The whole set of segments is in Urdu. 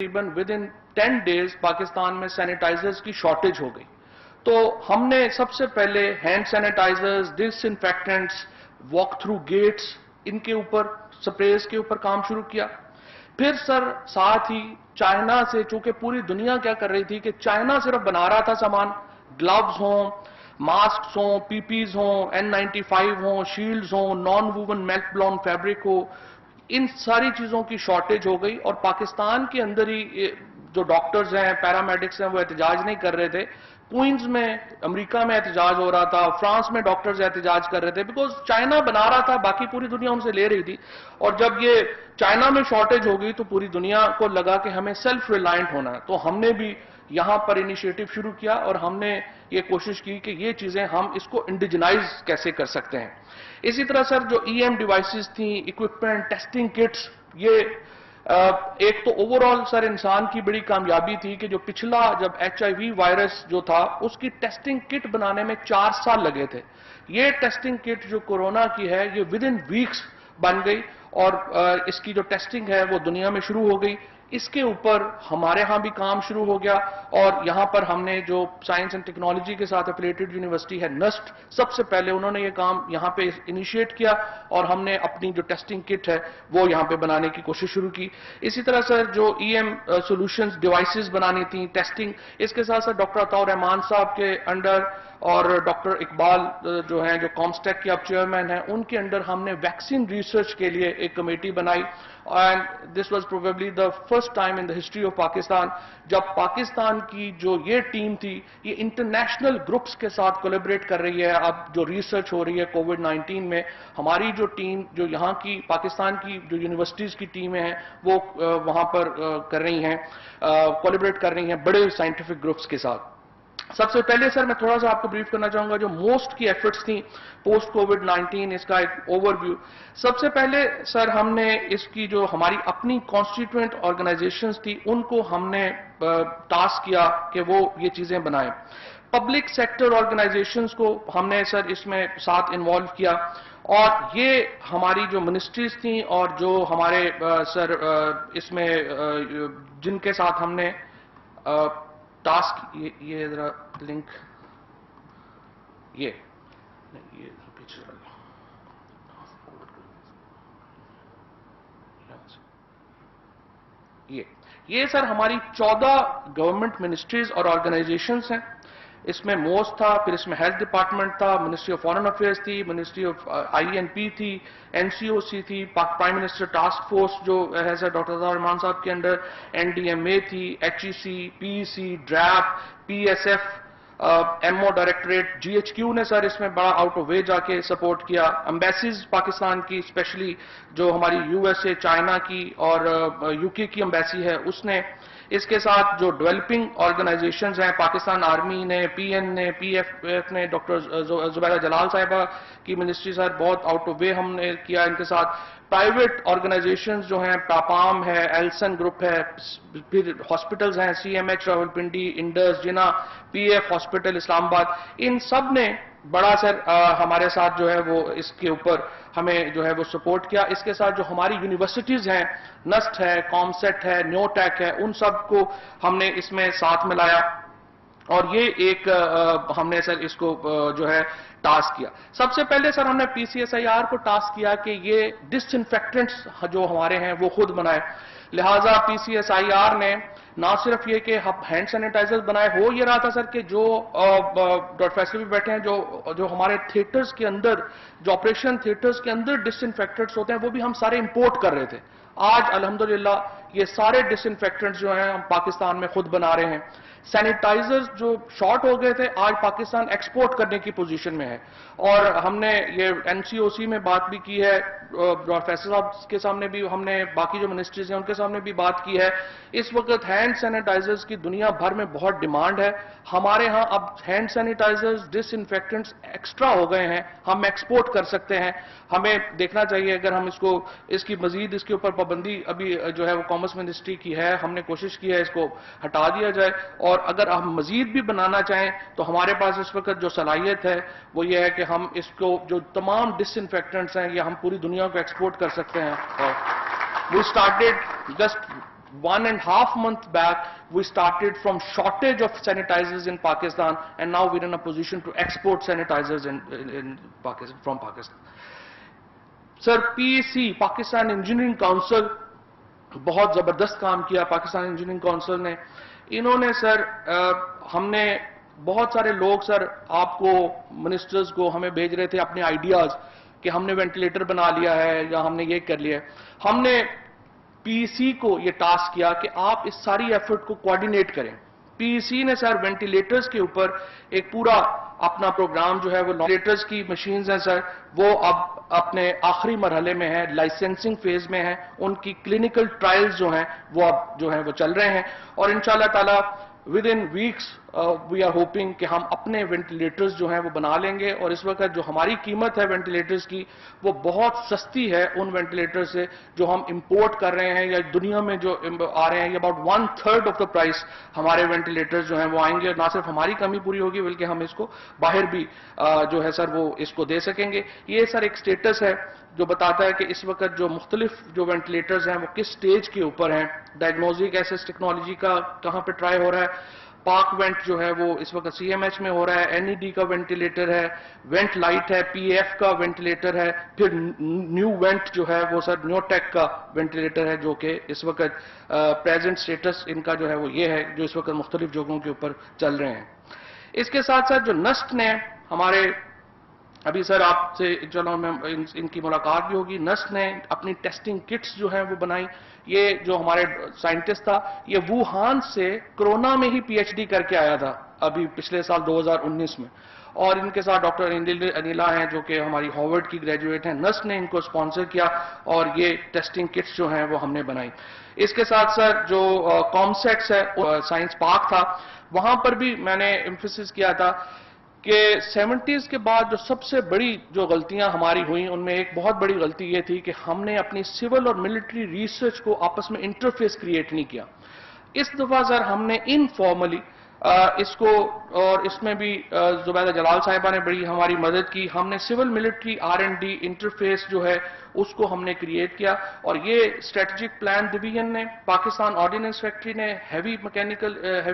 تقریباً ود ان 10 days پاکستان میں سینیٹائزرز کی شارٹیج ہو گئی. تو ہم نے سب سے پہلے ہینڈ سینیٹائزرز، ڈس انفیکٹنٹس، واک تھرو گیٹس، ان کے اوپر سپریز کے اوپر کام شروع کیا. پھر سر ساتھ ہی چائنا سے، چونکہ پوری دنیا کیا کر رہی تھی کہ چائنا صرف بنا رہا تھا سامان، گلوز ہوں، ماسکس ہوں، پی پیز ہوں، N95 ہوں، شیلڈز ہوں، naan won melt balloon fabric ہو، ان ساری چیزوں کی شارٹیج ہو گئی. اور پاکستان کے اندر ہی جو ڈاکٹرز ہیں، پیرامیڈکس ہیں، وہ احتجاج نہیں کر رہے تھے. کوئنز میں امریکہ میں احتجاج ہو رہا تھا، فرانس میں ڈاکٹرز احتجاج کر رہے تھے، بیکاز چائنا بنا رہا تھا، باقی پوری دنیا ان سے لے رہی تھی. اور جب یہ چائنا میں شارٹیج ہو گئی تو پوری دنیا کو لگا کہ ہمیں سیلف ریلائنٹ ہونا ہے. تو ہم نے بھی یہاں پر انیشیٹو شروع کیا اور ہم نے یہ کوشش کی کہ یہ چیزیں ہم اس کو انڈیجنائز کیسے کر سکتے ہیں. اسی طرح سر جو ایم ڈیوائسز تھیں، اکوپمنٹ، ٹیسٹنگ کٹس، یہ ایک تو اوورآل سر انسان کی بڑی کامیابی تھی کہ جو پچھلا جب HIV وائرس جو تھا اس کی ٹیسٹنگ کٹ بنانے میں 4 سال لگے تھے. یہ ٹیسٹنگ کٹ جو کورونا کی ہے یہ ود ان ویکس بن گئی اور اس کی جو ٹیسٹنگ ہے وہ دنیا میں شروع ہو گئی. اس کے اوپر ہمارے ہاں بھی کام شروع ہو گیا اور یہاں پر ہم نے جو سائنس اینڈ ٹیکنالوجی کے ساتھ اپلیٹڈ یونیورسٹی ہے نسٹ، سب سے پہلے انہوں نے یہ کام یہاں پہ انیشیٹ کیا اور ہم نے اپنی جو ٹیسٹنگ کٹ ہے وہ یہاں پہ بنانے کی کوشش شروع کی. اسی طرح سر جو ایم سولوشنز ڈیوائسز بنانی تھیں، ٹیسٹنگ، اس کے ساتھ ساتھ ڈاکٹر عطاء الرحمان صاحب کے انڈر اور ڈاکٹر اقبال جو ہیں جو کامسٹیک کے اب چیئرمین ہیں، ان کے انڈر ہم نے ویکسین ریسرچ کے لیے ایک کمیٹی بنائی. And this was probably the first time in the history of Pakistan جب پاکستان کی جو یہ ٹیم تھی یہ انٹرنیشنل گروپس کے ساتھ کولیبریٹ کر رہی ہے. اب جو ریسرچ ہو رہی ہے کووڈ-19 میں، ہماری جو ٹیم جو یہاں کی پاکستان کی جو یونیورسٹیز کی ٹیمیں ہیں وہ وہاں پر کر رہی ہیں، کولیبریٹ کر رہی ہیں بڑے سائنٹیفک گروپس کے ساتھ. سب سے پہلے سر میں تھوڑا سا آپ کو بریف کرنا چاہوں گا جو موسٹ کی ایفرٹس تھیں پوسٹ کووڈ-19، اس کا ایک اوور ویو. سب سے پہلے سر ہم نے اس کی جو ہماری اپنی کانسٹیٹوئنٹ آرگنائزیشنز تھی ان کو ہم نے ٹاسک کیا کہ وہ یہ چیزیں بنائیں. پبلک سیکٹر آرگنائزیشنز کو ہم نے سر اس میں ساتھ انوالو کیا اور یہ ہماری جو منسٹریز تھیں اور جو ہمارے سر اس میں جن کے ساتھ ہم نے ٹاسک، یہ ذرا لنک، یہ پیچھے یہ سر ہماری 14 گورنمنٹ منسٹریز اور آرگنائزیشنز ہیں. اس میں موسٹ تھا، پھر اس میں ہیلتھ ڈپارٹمنٹ تھا، منسٹری آف فارن افیئرز تھی، منسٹری آف INP تھی، NCOC تھی، پرائم منسٹر ٹاسک فورس جو ہے سر ڈاکٹر عطاء الرحمان صاحب کے انڈر، NDMA تھی، HEC، PEC، DRAP، PSF، MO directorate, GHQ نے سر اس میں بڑا آؤٹ آف وے جا کے سپورٹ کیا. امبیسیز پاکستان کی اسپیشلی جو ہماری USA، چائنا کی اور UK کی امبیسی ہے اس نے. اس کے ساتھ جو ڈیولپنگ آرگنائزیشنز ہیں، پاکستان آرمی نے، PN نے، PFF نے، ڈاکٹر زبیرہ جلال صاحبہ کی منسٹری سر بہت آؤٹ آف وے ہم نے کیا ان کے ساتھ. پرائیویٹ آرگنائزیشنز جو ہیں، پاپام ہے، ایلسن گروپ ہے، پھر ہاسپٹلز ہیں، CMH راولپنڈی، انڈس، جنا، PF ہاسپٹل اسلام آباد، ان سب نے بڑا سر ہمارے ساتھ جو ہے وہ اس کے اوپر ہمیں جو ہے وہ سپورٹ کیا. اس کے ساتھ جو ہماری یونیورسٹیز ہیں، نسٹ ہے، کامسیٹ ہے، نیو ٹیک ہے، ان سب کو ہم نے اس میں ساتھ ملایا اور یہ ایک ہم نے سر اس کو جو ہے ٹاسک کیا. سب سے پہلے سر ہم نے PCSIR کو ٹاسک کیا کہ یہ ڈس انفیکٹنٹس جو ہمارے ہیں وہ خود بنائے. لہٰذا PCSIR نے نہ صرف یہ کہ ہینڈ سینیٹائزر بنائے، ہو یہ رہا تھا سر کہ جو ڈاکٹر فیصل بھی بیٹھے ہیں جو ہمارے تھیٹرز کے اندر، جو آپریشن تھیٹرز کے اندر ڈس انفیکٹنٹس ہوتے ہیں وہ بھی ہم سارے امپورٹ کر رہے تھے. آج الحمدللہ یہ سارے ڈس انفیکٹنٹس جو ہیں ہم پاکستان میں خود بنا رہے ہیں. سینیٹائزرز جو شارٹ ہو گئے تھے آج پاکستان ایکسپورٹ کرنے کی پوزیشن میں ہے اور ہم نے یہ NCOC میں بات بھی کی ہے، ڈاکٹر فیصل صاحب کے سامنے بھی ہم نے، باقی جو منسٹریز ہیں ان کے سامنے بھی بات کی ہے. اس وقت ہینڈ سینیٹائزرز کی دنیا بھر میں بہت ڈیمانڈ ہے. ہمارے ہاں اب ہینڈ سینیٹائزرز، ڈس انفیکٹنٹس ایکسٹرا ہو گئے ہیں، ہم ایکسپورٹ کر سکتے ہیں. ہمیں دیکھنا چاہیے اگر ہم اس کی مزید اس کے اوپر پابندی ابھی جو ہے وہ کامرس منسٹری کی ہے، ہم نے کوشش کی ہے اس کو ہٹا دیا جائے اور اگر ہم مزید بھی بنانا چاہیں تو ہمارے پاس اس وقت جو صلاحیت ہے وہ یہ ہے کہ ہم اس کو جو تمام ڈس انفیکٹنٹس ہیں یہ ہم پوری دنیا کو ایکسپورٹ کر سکتے ہیں. We started just 1.5 months back, we started from shortage of sanitizers in Pakistan, and now we're in a position to export sanitizers in Pakistan, from Pakistan. Sir, PEC, Pakistan Engineering Council, بہت زبردست کام کیا پاکستان انجینئرنگ کونسل نے. انہوں نے سر ہم نے بہت سارے لوگ سر آپ کو منسٹرز کو ہمیں بھیج رہے تھے اپنے آئیڈیاز کہ ہم نے وینٹیلیٹر بنا لیا ہے یا ہم نے یہ کر لیا ہے. ہم نے پی سی کو یہ ٹاسک کیا کہ آپ اس ساری ایفرٹ کو کوارڈینیٹ کریں. پی سی نے سر وینٹیلیٹرز کے اوپر ایک پورا اپنا پروگرام جو ہے وہ وینٹیلیٹرز کی مشینز ہیں سر وہ اب اپنے آخری مرحلے میں ہیں, لائسنسنگ فیز میں ہیں, ان کی کلینکل ٹرائلز جو ہیں وہ اب جو ہیں وہ چل رہے ہیں, اور انشاءاللہ تعالی with in weeks we are hoping کہ ہم اپنے وینٹیلیٹرز جو ہیں وہ بنا لیں گے. اور اس وقت جو ہماری قیمت ہے وینٹیلیٹرز کی وہ بہت سستی ہے ان وینٹیلیٹر سے جو ہم امپورٹ کر رہے ہیں یا دنیا میں جو آ رہے ہیں. یہ اباؤٹ 1/3 آف دا پرائس ہمارے وینٹیلیٹرز جو ہیں وہ آئیں گے, اور نہ صرف ہماری کمی پوری ہوگی بلکہ ہم اس کو باہر بھی جو ہے سر وہ اس کو دے سکیں گے. یہ سر ایک سٹیٹس ہے جو بتاتا ہے کہ اس وقت جو مختلف جو وینٹیلیٹرز ہیں وہ کس سٹیج کے اوپر ہیں. ڈائگنوزک ایسس ٹیکنالوجی کا کہاں پہ ٹرائی ہو رہا ہے, پاک وینٹ جو ہے وہ اس وقت سی ایم ایچ میں ہو رہا ہے, این ای ڈی کا وینٹیلیٹر ہے, وینٹ لائٹ ہے, پی ایف کا وینٹیلیٹر ہے, پھر نیو وینٹ جو ہے وہ سر نیو ٹیک کا وینٹیلیٹر ہے جو کہ اس وقت پریزنٹ سٹیٹس ان کا جو ہے وہ یہ ہے جو اس وقت مختلف جگہوں کے اوپر چل رہے ہیں. اس کے ساتھ ساتھ جو نسٹ نے ہمارے ابھی سر آپ سے چلو میں ان کی ملاقات بھی ہوگی, نسٹ نے اپنی ٹیسٹنگ کٹس جو ہیں وہ بنائی. یہ جو ہمارے سائنٹسٹ تھا یہ ووہان سے کرونا میں ہی پی ایچ ڈی کر کے آیا تھا ابھی پچھلے سال 2019 میں, اور ان کے ساتھ ڈاکٹر انیلا ہیں جو کہ ہماری ہارورڈ کی گریجویٹ ہیں. نسٹ نے ان کو اسپانسر کیا اور یہ ٹیسٹنگ کٹس جو ہیں وہ ہم نے بنائی. اس کے ساتھ سر جو کامسیٹس ہے سائنس پارک تھا وہاں پر بھی میں نے ایمفیسس کیا تھا کہ 70s کے بعد جو سب سے بڑی جو غلطیاں ہماری ہوئیں ان میں ایک بہت بڑی غلطی یہ تھی کہ ہم نے اپنی سول اور ملٹری ریسرچ کو آپس میں انٹرفیس کریٹ نہیں کیا. اس دفعہ سر ہم نے انفارملی اس کو, اور اس میں بھی زبیدہ جلال صاحبہ نے بڑی ہماری مدد کی. ہم نے civil military R and D interface جو ہے اس کو ہم نے کریٹ کیا, اور یہ اسٹریٹجک پلان ڈویژن نے, پاکستان آرڈیننس فیکٹری نے, heavy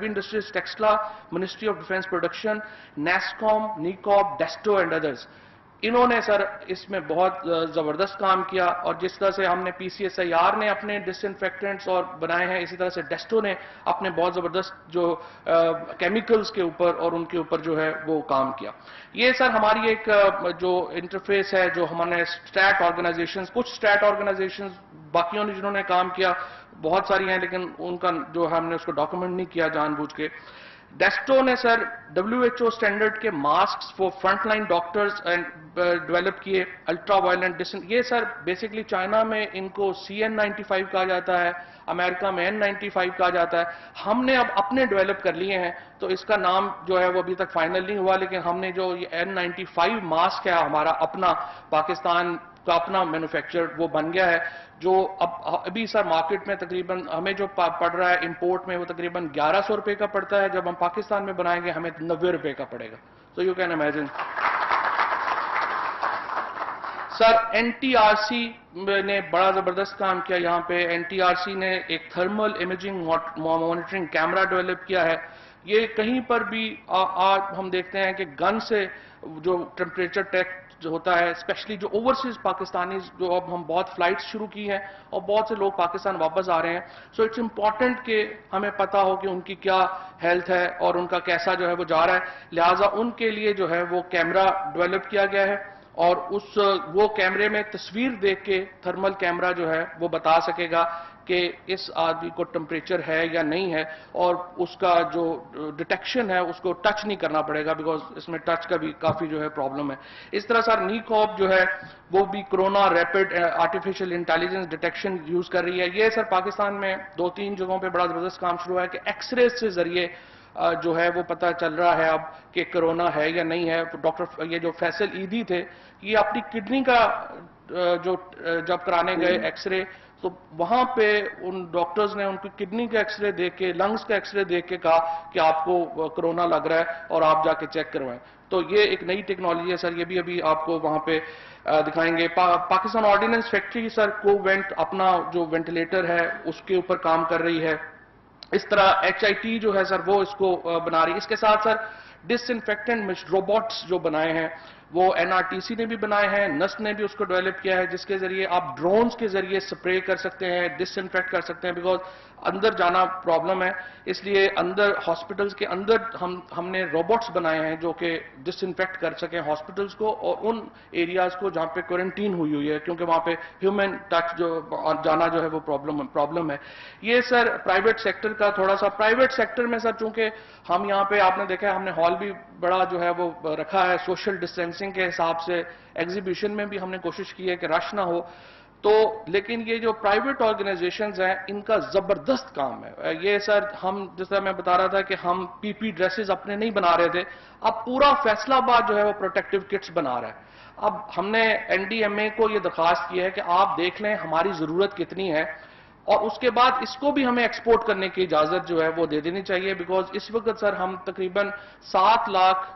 industries Taxila, ministry of defence production, NESCOM, NECOP, DESTO and others, انہوں نے سر اس میں بہت زبردست کام کیا. اور جس طرح سے ہم نے پی سی ایس آئی آر نے اپنے ڈس انفیکٹنٹس اور بنائے ہیں, اسی طرح سے ڈیسٹو نے اپنے بہت زبردست جو کیمیکلز کے اوپر اور ان کے اوپر جو ہے وہ کام کیا. یہ سر ہماری ایک جو انٹرفیس ہے جو ہمارے اسٹیٹ آرگنائزیشنز, کچھ اسٹیٹ آرگنائزیشنز باقیوں نے جنہوں نے کام کیا بہت ساری ہیں لیکن ان کا جو ہم نے اس کو ڈاکومنٹ نہیں کیا جان بوجھ کے. ڈیسٹو نے سر WHO اسٹینڈرڈ کے masks for front line doctors develop کیے, الٹرا وائلنٹ یہ سر بیسکلی چائنا میں ان کو CN95 کہا جاتا ہے, امریکہ میں N95 کہا جاتا ہے. ہم نے اب اپنے ڈیولپ کر لیے ہیں تو اس کا نام جو ہے وہ ابھی تک فائنل نہیں ہوا, لیکن ہم نے جو یہ N95 ماسک ہے ہمارا اپنا پاکستان کا اپنا مینوفیکچر وہ بن گیا ہے, جو ابھی سر مارکیٹ میں تقریباً ہمیں جو پڑ رہا ہے امپورٹ میں وہ تقریباً 1100 روپے کا پڑتا ہے, جب ہم پاکستان میں بنائیں گے ہمیں 90 روپے کا پڑے گا. So you can imagine. Sir NTRC نے بڑا زبردست کام کیا یہاں پہ. NTRC نے ایک thermal imaging monitoring camera develop کیا ہے. یہ کہیں پر بھی آج ہم دیکھتے ہیں کہ گن سے جو ٹیمپریچر ٹیک جو ہوتا ہے, اسپیشلی جو اوورسیز پاکستانیز جو اب ہم بہت فلائٹس شروع کی ہیں اور بہت سے لوگ پاکستان واپس آ رہے ہیں, سو اٹس امپورٹنٹ کہ ہمیں پتا ہو کہ ان کی کیا ہیلتھ ہے اور ان کا کیسا جو ہے وہ جا رہا ہے. لہٰذا ان کے لیے جو ہے وہ کیمرہ ڈیولپ کیا گیا ہے, اور وہ کیمرے میں تصویر دیکھ کے تھرمل کیمرہ جو ہے وہ بتا سکے گا کہ اس آدمی کو ٹمپریچر ہے یا نہیں ہے, اور اس کا جو ڈیٹیکشن ہے اس کو ٹچ نہیں کرنا پڑے گا بیکاز اس میں ٹچ کا بھی کافی جو ہے پرابلم ہے. اس طرح سر نیکوپ جو ہے وہ بھی corona rapid artificial intelligence detection use کر رہی ہے. یہ سر پاکستان میں 2-3 جگہوں پہ بڑا زبردست کام شروع ہے کہ ایکس رے سے ذریعے جو ہے وہ پتہ چل رہا ہے اب کہ کرونا ہے یا نہیں ہے. ڈاکٹر یہ جو فیصل عیدی تھے یہ اپنی کڈنی کا جو جب کرانے گئے ایکس رے تو وہاں پہ ان ڈاکٹرز نے ان کی کڈنی کا ایکس رے دیکھ کے، لنگز کا ایکس رے دیکھ کے کہا کہ آپ کو کرونا لگ رہا ہے اور آپ جا کے چیک کروائیں. تو یہ ایک نئی ٹیکنالوجی ہے سر، یہ بھی ابھی آپ کو وہاں پہ دکھائیں گے. پاکستان آرڈیننس فیکٹری سر کووینٹ اپنا جو وینٹیلیٹر ہے اس کے اوپر کام کر رہی ہے. اس طرح HIT جو ہے سر وہ اس کو بنا رہی ہے. اس کے ساتھ سر ڈس انفیکٹنٹ روبوٹس جو بنائے ہیں وہ NRTC نے بھی بنائے ہیں، نسٹ نے بھی اس کو ڈیولپ کیا ہے، جس کے ذریعے آپ ڈرونز کے ذریعے سپرے کر سکتے ہیں، ڈس انفیکٹ کر سکتے ہیں. بیکاز اندر جانا پرابلم ہے، اس لیے اندر ہاسپٹلز کے اندر ہم نے روبوٹس بنائے ہیں جو کہ ڈس انفیکٹ کر سکیں ہاسپٹلز کو اور ان ایریاز کو جہاں پہ کوارنٹین ہوئی ہے، کیونکہ وہاں پہ ہیومن ٹچ جو جانا جو ہے وہ پرابلم ہے. یہ سر پرائیویٹ سیکٹر کا تھوڑا سا، پرائیویٹ سیکٹر میں سر چونکہ ہم یہاں پہ آپ نے دیکھا ہے ہم نے ہال بھی بڑا جو ہے وہ رکھا ہے سوشل ڈسٹینسنگ کے حساب سے، ایگزیبیشن میں بھی ہم نے کوشش کی ہے کہ رش نہ ہو. تو لیکن یہ جو پرائیویٹ آرگنائزیشنز ہیں ان کا زبردست کام ہے. یہ سر ہم جس طرح میں بتا رہا تھا کہ ہم PP ڈریسز اپنے نہیں بنا رہے تھے، اب پورا فیصل آباد جو ہے وہ پروٹیکٹیو کٹس بنا رہا ہے. اب ہم نے NDMA کو یہ درخواست کی ہے کہ آپ دیکھ لیں ہماری ضرورت کتنی ہے اور اس کے بعد اس کو بھی ہمیں ایکسپورٹ کرنے کی اجازت جو ہے وہ دے دینی چاہیے. بیکاز اس وقت سر ہم تقریباً 7 لاکھ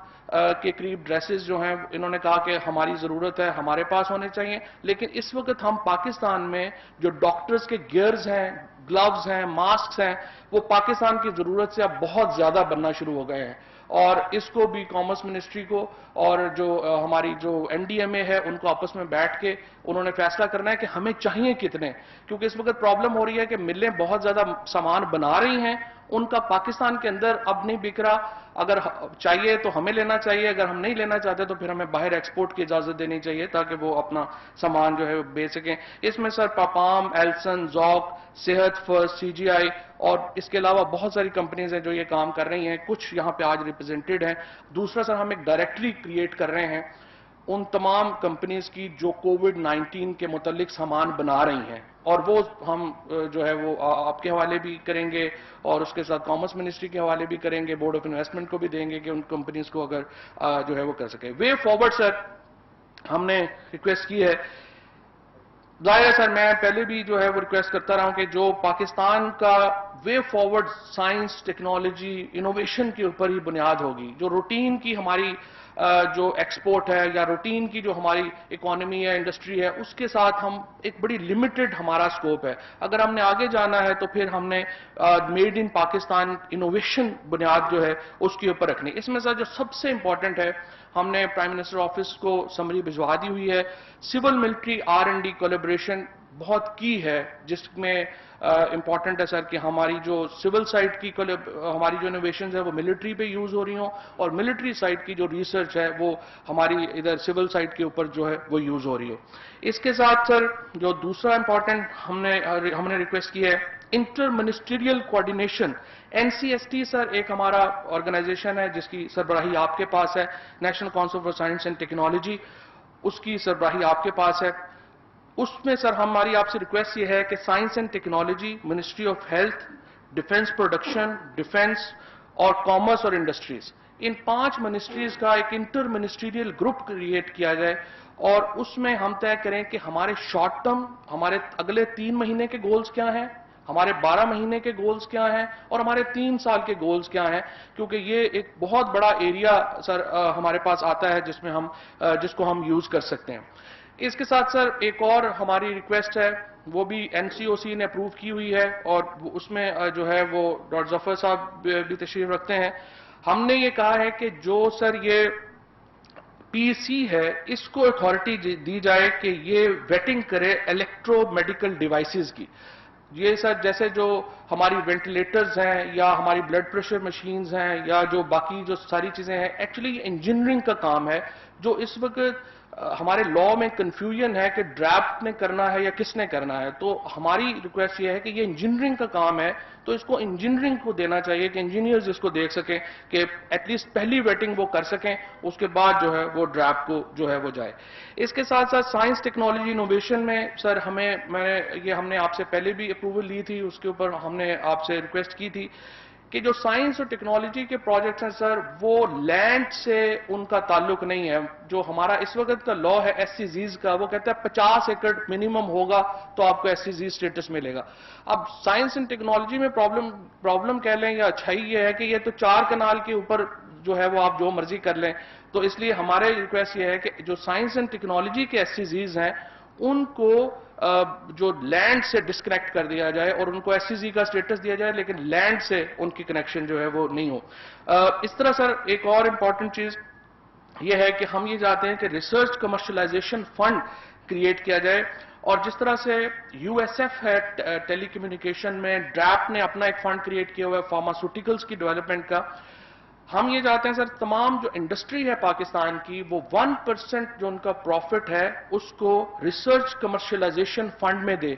کے قریب ڈریسز جو ہیں انہوں نے کہا کہ ہماری ضرورت ہے، ہمارے پاس ہونے چاہیے. لیکن اس وقت ہم پاکستان میں جو ڈاکٹرز کے گیئرز ہیں، گلوز ہیں، ماسکس ہیں، وہ پاکستان کی ضرورت سے اب بہت زیادہ بننا شروع ہو گئے ہیں. اور اس کو بھی کامرس منسٹری کو اور جو ہماری جو NDMA ہے ان کو آپس میں بیٹھ کے انہوں نے فیصلہ کرنا ہے کہ ہمیں چاہیے کتنے. کیونکہ اس وقت پرابلم ہو رہی ہے کہ ملیں بہت زیادہ سامان بنا رہی ہیں، ان کا پاکستان کے اندر اب نہیں بک رہا. اگر چاہیے تو ہمیں لینا چاہیے، اگر ہم نہیں لینا چاہتے تو پھر ہمیں باہر ایکسپورٹ کی اجازت دینی چاہیے تاکہ وہ اپنا سامان جو ہے بیچ سکیں. اس میں سر پاپام، ایلسن، ذوق، صحت فرسٹ، CGI اور اس کے علاوہ بہت ساری کمپنیز ہیں جو یہ کام کر رہی ہیں. کچھ یہاں پہ آج ریپرزینٹڈ ہیں. دوسرا سر ہم ایک ڈائریکٹری کریٹ کر رہے ہیں ان تمام کمپنیز کی جو کووڈ-19 کے متعلق سامان بنا رہی ہیں، اور وہ ہم جو ہے وہ آپ کے حوالے بھی کریں گے اور اس کے ساتھ کامرس منسٹری کے حوالے بھی کریں گے، بورڈ آف انویسٹمنٹ کو بھی دیں گے کہ ان کمپنیز کو اگر جو ہے وہ کر سکے. وے فارورڈ سر ہم نے ریکویسٹ کی ہے. ظاہر ہے سر میں پہلے بھی جو ہے وہ ریکویسٹ کرتا رہا ہوں کہ جو پاکستان کا way forward science, technology, innovation کے اوپر ہی بنیاد ہوگی. جو روٹین کی ہماری جو ایکسپورٹ ہے یا روٹین کی جو ہماری اکانومی ہے، انڈسٹری ہے، اس کے ساتھ ہم ایک بڑی لمیٹڈ ہمارا سکوپ ہے. اگر ہم نے آگے جانا ہے تو پھر ہم نے میڈ ان پاکستان انوویشن بنیاد جو ہے اس کے اوپر رکھنی. اس میں سر جو سب سے امپورٹنٹ ہے، ہم نے پرائم منسٹر آفس کو سمری بھجوا دی ہوئی ہے. سول ملٹری R&D کولیبریشن بہت کی ہے، جس میں امپورٹنٹ ہے سر کہ ہماری جو سول سائٹ کی ہماری جو انوویشنز ہے وہ ملٹری پہ یوز ہو رہی ہوں، اور ملٹری سائٹ کی جو ریسرچ ہے وہ ہماری ادھر سول سائٹ کے اوپر جو ہے وہ یوز ہو رہی ہو. اس کے ساتھ سر جو دوسرا امپورٹنٹ ہم نے ریکویسٹ کی ہے، انٹر منسٹریل کوآرڈینیشن. NCST سر ایک ہمارا آرگنائزیشن ہے جس کی سربراہی آپ کے پاس ہے، national council for science and technology, اس کی سربراہی آپ کے پاس ہے. اس میں سر ہماری آپ سے ریکویسٹ یہ ہے کہ science and technology, ministry of health, defence production, defence اور کامرس اور انڈسٹریز، ان 5 منسٹریز کا ایک انٹر منسٹریل گروپ کریٹ کیا جائے اور اس میں ہم طے کریں کہ ہمارے شارٹ ٹرم، ہمارے اگلے 3 مہینے کے گولز کیا ہیں، ہمارے 12 مہینے کے گولز کیا ہیں اور ہمارے 3 سال کے گولز کیا ہیں. کیونکہ یہ ایک بہت بڑا ایریا سر ہمارے پاس آتا ہے جس کو ہم یوز کر سکتے ہیں. اس کے ساتھ سر ایک اور ہماری ریکویسٹ ہے، وہ بھی NCOC نے اپروو کی ہوئی ہے اور اس میں جو ہے وہ ڈاکٹر ظفر صاحب بھی تشریف رکھتے ہیں. ہم نے یہ کہا ہے کہ جو سر یہ PC ہے اس کو اتھارٹی دی جائے کہ یہ ویٹنگ کرے الیکٹرو میڈیکل ڈیوائسز کی. یہ سر جیسے جو ہماری وینٹیلیٹرز ہیں یا ہماری بلڈ پریشر مشینز ہیں یا جو باقی جو ساری چیزیں ہیں، ایکچولی یہ انجینئرنگ کا کام ہے جو اس وقت ہمارے لا میں کنفیوژن ہے کہ ڈرافٹ نے کرنا ہے یا کس نے کرنا ہے. تو ہماری ریکویسٹ یہ ہے کہ یہ انجینئرنگ کا کام ہے تو اس کو انجینئرنگ کو دینا چاہیے کہ انجینئرز اس کو دیکھ سکیں کہ ایٹ لیسٹ پہلی ویٹنگ وہ کر سکیں، اس کے بعد جو ہے وہ ڈرافٹ کو جو ہے وہ جائے. اس کے ساتھ ساتھ سائنس ٹیکنالوجی انوویشن میں سر ہم نے آپ سے پہلے بھی اپروول لی تھی، اس کے اوپر ہم نے آپ سے ریکویسٹ کی تھی. کہ جو سائنس اور ٹیکنالوجی کے پروجیکٹس ہیں سر وہ لینڈ سے ان کا تعلق نہیں ہے. جو ہمارا اس وقت کا لا ہے ایس سی زیز کا وہ کہتا ہے 50 ایکڑ منیمم ہوگا تو آپ کو ایس سی زیز سٹیٹس ملے گا. اب سائنس اینڈ ٹیکنالوجی میں پرابلم کہہ لیں یا اچھائی یہ ہے کہ یہ تو 4 کنال کے اوپر جو ہے وہ آپ جو مرضی کر لیں. تو اس لیے ہمارے ریکویسٹ یہ ہے کہ جو سائنس اینڈ ٹیکنالوجی کے ایس سی زیز ہیں ان کو جو لینڈ سے ڈسکنیکٹ کر دیا جائے اور ان کو ایس سی زی کا سٹیٹس دیا جائے لیکن لینڈ سے ان کی کنیکشن جو ہے وہ نہیں ہو. اس طرح سر ایک اور امپورٹنٹ چیز یہ ہے کہ ہم یہ چاہتے ہیں کہ ریسرچ کمرشلائزیشن فنڈ کریٹ کیا جائے. اور جس طرح سے یو ایس ایف ہے ٹیلی کمیونیکیشن میں ڈراپ نے اپنا ایک فنڈ کریٹ کیا ہوا ہے فارماسیوٹیکلز کی ڈیولپمنٹ کا. ہم یہ چاہتے ہیں سر تمام جو انڈسٹری ہے پاکستان کی وہ 1% جو ان کا پروفٹ ہے اس کو ریسرچ کمرشلائزیشن فنڈ میں دے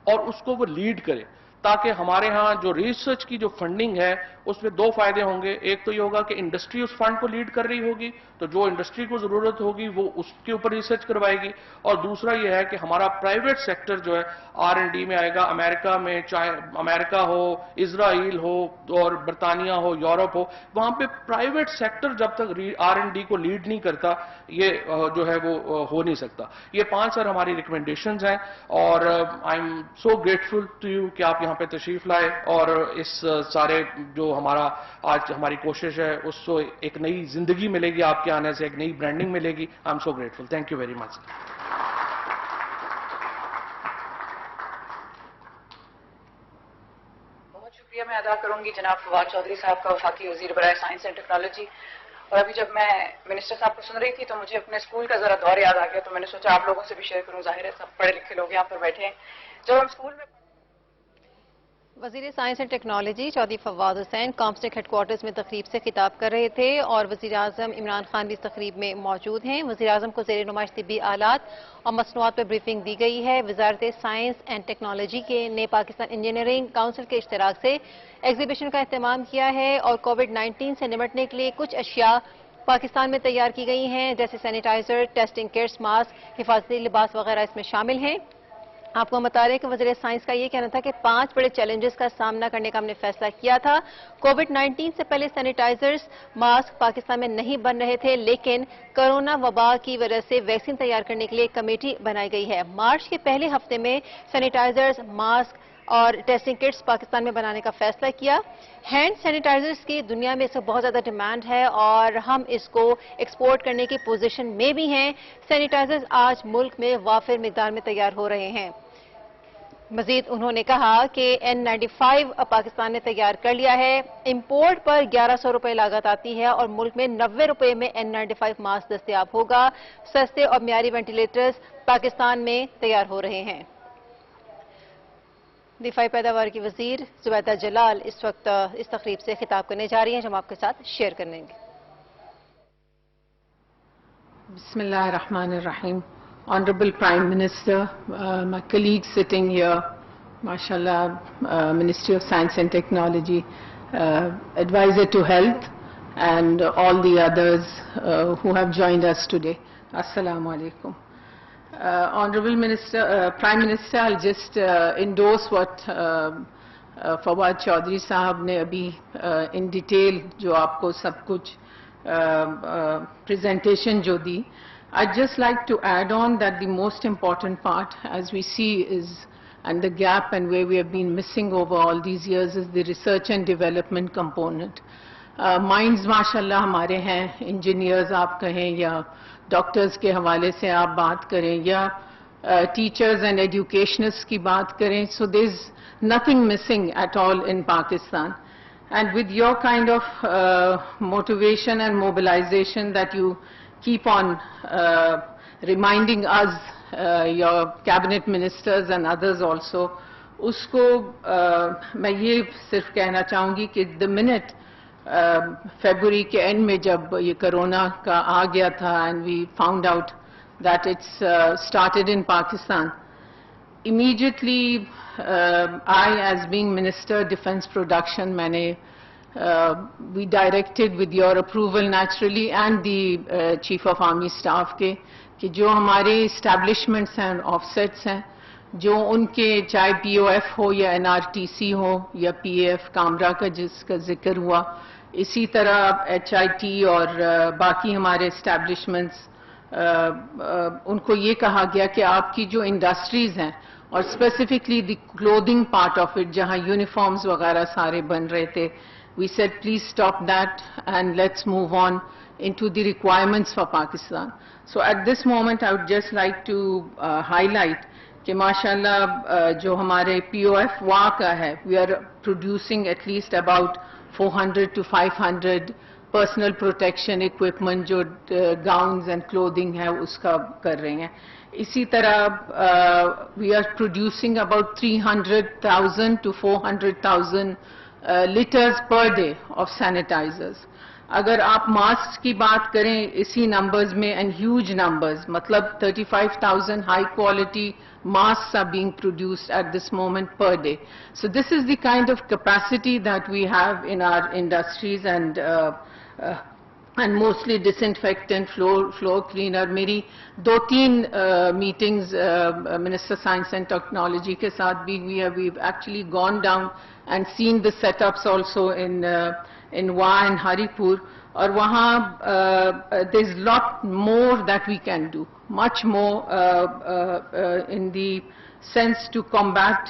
اور اس کو وہ لیڈ کرے تاکہ ہمارے ہاں جو ریسرچ کی جو فنڈنگ ہے اس میں 2 فائدے ہوں گے. ایک تو یہ ہوگا کہ انڈسٹری اس فنڈ کو لیڈ کر رہی ہوگی تو جو انڈسٹری کو ضرورت ہوگی وہ اس کے اوپر ریسرچ کروائے گی. اور دوسرا یہ ہے کہ ہمارا پرائیویٹ سیکٹر جو ہے R&D میں آئے گا. امریکہ میں چاہے امریکہ ہو اسرائیل ہو اور برطانیہ ہو یورپ ہو وہاں پہ پرائیویٹ سیکٹر جب تک R&D کو لیڈ نہیں کرتا یہ جو ہے وہ ہو نہیں سکتا. یہ 5 سر ہماری ریکمنڈیشنز ہیں اور I am so grateful to you کہ آپ یہاں پہ تشریف لائے اور اس سارے جو ہمارا آج ہماری کوشش ہے اس کو ایک نئی زندگی ملے گی آپ کے آنے سے ایک نئی برانڈنگ ملے گی. آئی am so grateful. Thank you very much. بہت شکریہ میں ادا کروں گی جناب فواد چودھری صاحب کا وفاقی وزیر برائے سائنس اینڈ ٹیکنالوجی. اور ابھی جب میں منسٹر صاحب کو سن رہی تھی تو مجھے اپنے اسکول کا ذرا دور یاد آ گیا تو میں نے سوچا آپ لوگوں سے بھی شیئر کروں. ظاہر ہے سب پڑھے لکھے لوگ یہاں پر بیٹھے ہیں. جب ہم اسکول میں وزیر science and technology Chaudhry Fawad Hussain COMSTECH headquarters میں تقریب سے خطاب کر رہے تھے اور وزیر اعظم عمران خان بھی اس تقریب میں موجود ہیں. وزیر اعظم کو زیر نمائش طبی آلات اور مصنوعات پر بریفنگ دی گئی ہے. وزارت سائنس اینڈ ٹیکنالوجی کے نے پاکستان انجینئرنگ کونسل کے اشتراک سے ایگزیبیشن کا اہتمام کیا ہے اور کووڈ-19 سے نمٹنے کے لیے کچھ اشیاء پاکستان میں تیار کی گئی ہیں جیسے سینیٹائزر، ٹیسٹنگ کٹس، ماسک، حفاظتی لباس وغیرہ اس میں شامل ہیں. آپ کو بتا رہے ہیں کہ وزیر سائنس کا یہ کہنا تھا کہ 5 بڑے چیلنجز کا سامنا کرنے کا ہم نے فیصلہ کیا تھا. کووڈ-19 سے پہلے سینیٹائزرز، ماسک پاکستان میں نہیں بن رہے تھے لیکن کرونا وبا کی وجہ سے ویکسین تیار کرنے کے لیے ایک کمیٹی بنائی گئی ہے. مارچ کے پہلے ہفتے میں سینیٹائزرز، ماسک اور ٹیسٹنگ کٹس پاکستان میں بنانے کا فیصلہ کیا. ہینڈ سینیٹائزرز کی دنیا میں اس وقت بہت زیادہ ڈیمانڈ ہے اور ہم اس کو ایکسپورٹ کرنے کی پوزیشن میں بھی ہیں. سینیٹائزرز آج ملک میں وافر مقدار میں تیار ہو رہے ہیں. مزید انہوں نے کہا کہ N95 پاکستان نے تیار کر لیا ہے. امپورٹ پر 1100 روپے لاگت آتی ہے اور ملک میں 90 روپے میں N95 ماسک دستیاب ہوگا. سستے اور معیاری وینٹیلیٹرز پاکستان میں تیار ہو رہے ہیں. دفاعی پیداوار کی وزیر زبیدہ جلال اس وقت اس تقریب سے خطاب کرنے جا رہی ہیں جو ہم آپ کے ساتھ شیئر کریں گے. بسم اللہ الرحمن الرحیم. Honorable Prime Minister, my colleagues sitting here, mashallah, Ministry of Science and Technology, Advisor to Health, and all the others who have joined us today. Assalamu alaikum. Honorable Minister, Prime Minister, I'll just endorse what Fawad Chaudhry Sahab ne abhi in detail jo aapko sab kuch presentation jo di. I'd just like to add on that the most important part, as we see, is and the gap and where we have been missing over all these years is the research and development component. Minds mashallah ہمارے ہیں, engineers آپ کہیں یا ڈاکٹرز کے حوالے سے آپ بات کریں یا teachers and educationists کی بات کریں, so there's nothing missing at all in Pakistan. And with your kind of motivation and mobilization that you keep on reminding us, your cabinet ministers and others also, اس کو میں یہ صرف کہنا چاہوں گی کہ the minute فیبروری کے اینڈ میں جب یہ کرونا کا آ گیا تھا and we found out that it's started in Pakistan, immediately I, as being Minister Defense Production, میں نے we directed with your approval naturally and the Chief of Army Staff کے کہ جو ہمارے establishments ہیں, offsets ہیں, جو ان کے چاہے پی او ایف ہو یا این آر ٹی سی ہو یا پی اے ایف کامرا کا جس کا ذکر ہوا، اسی طرح ایچ آئی ٹی اور باقی ہمارے اسٹیبلشمنٹس، ان کو یہ کہا گیا کہ آپ کی جو انڈسٹریز ہیں اور specifically the clothing part of it جہاں یونیفارمز وغیرہ سارے بن رہے تھے، we said please stop that and let's move on into the requirements for Pakistan. So at this moment I would just like to highlight کہ ماشاءاللہ جو ہمارے پی او ایف وا کا ہے، we are producing at least about 400 to 500 personal protection equipment جو gowns and clothing ہے اس کا کر رہے ہیں. اسی طرح we are producing about 300,000 to 400,000 liters per day of sanitizers. اگر آپ ماسک کی بات کریں اسی نمبرز میں اینڈ ہیوج نمبرز، مطلب 35,000 high quality masks are being produced at this moment per day. So this is the kind of capacity that we have in our industries and mostly disinfectant, floor cleaner. میری 2-3 meetings Minister Science and Technology کے ساتھ بھی ہوئی ہے. We've actually gone down and seen the setups also in Wa and Haripur, اور وہاں there's lot more that we can do, much more in the sense to combat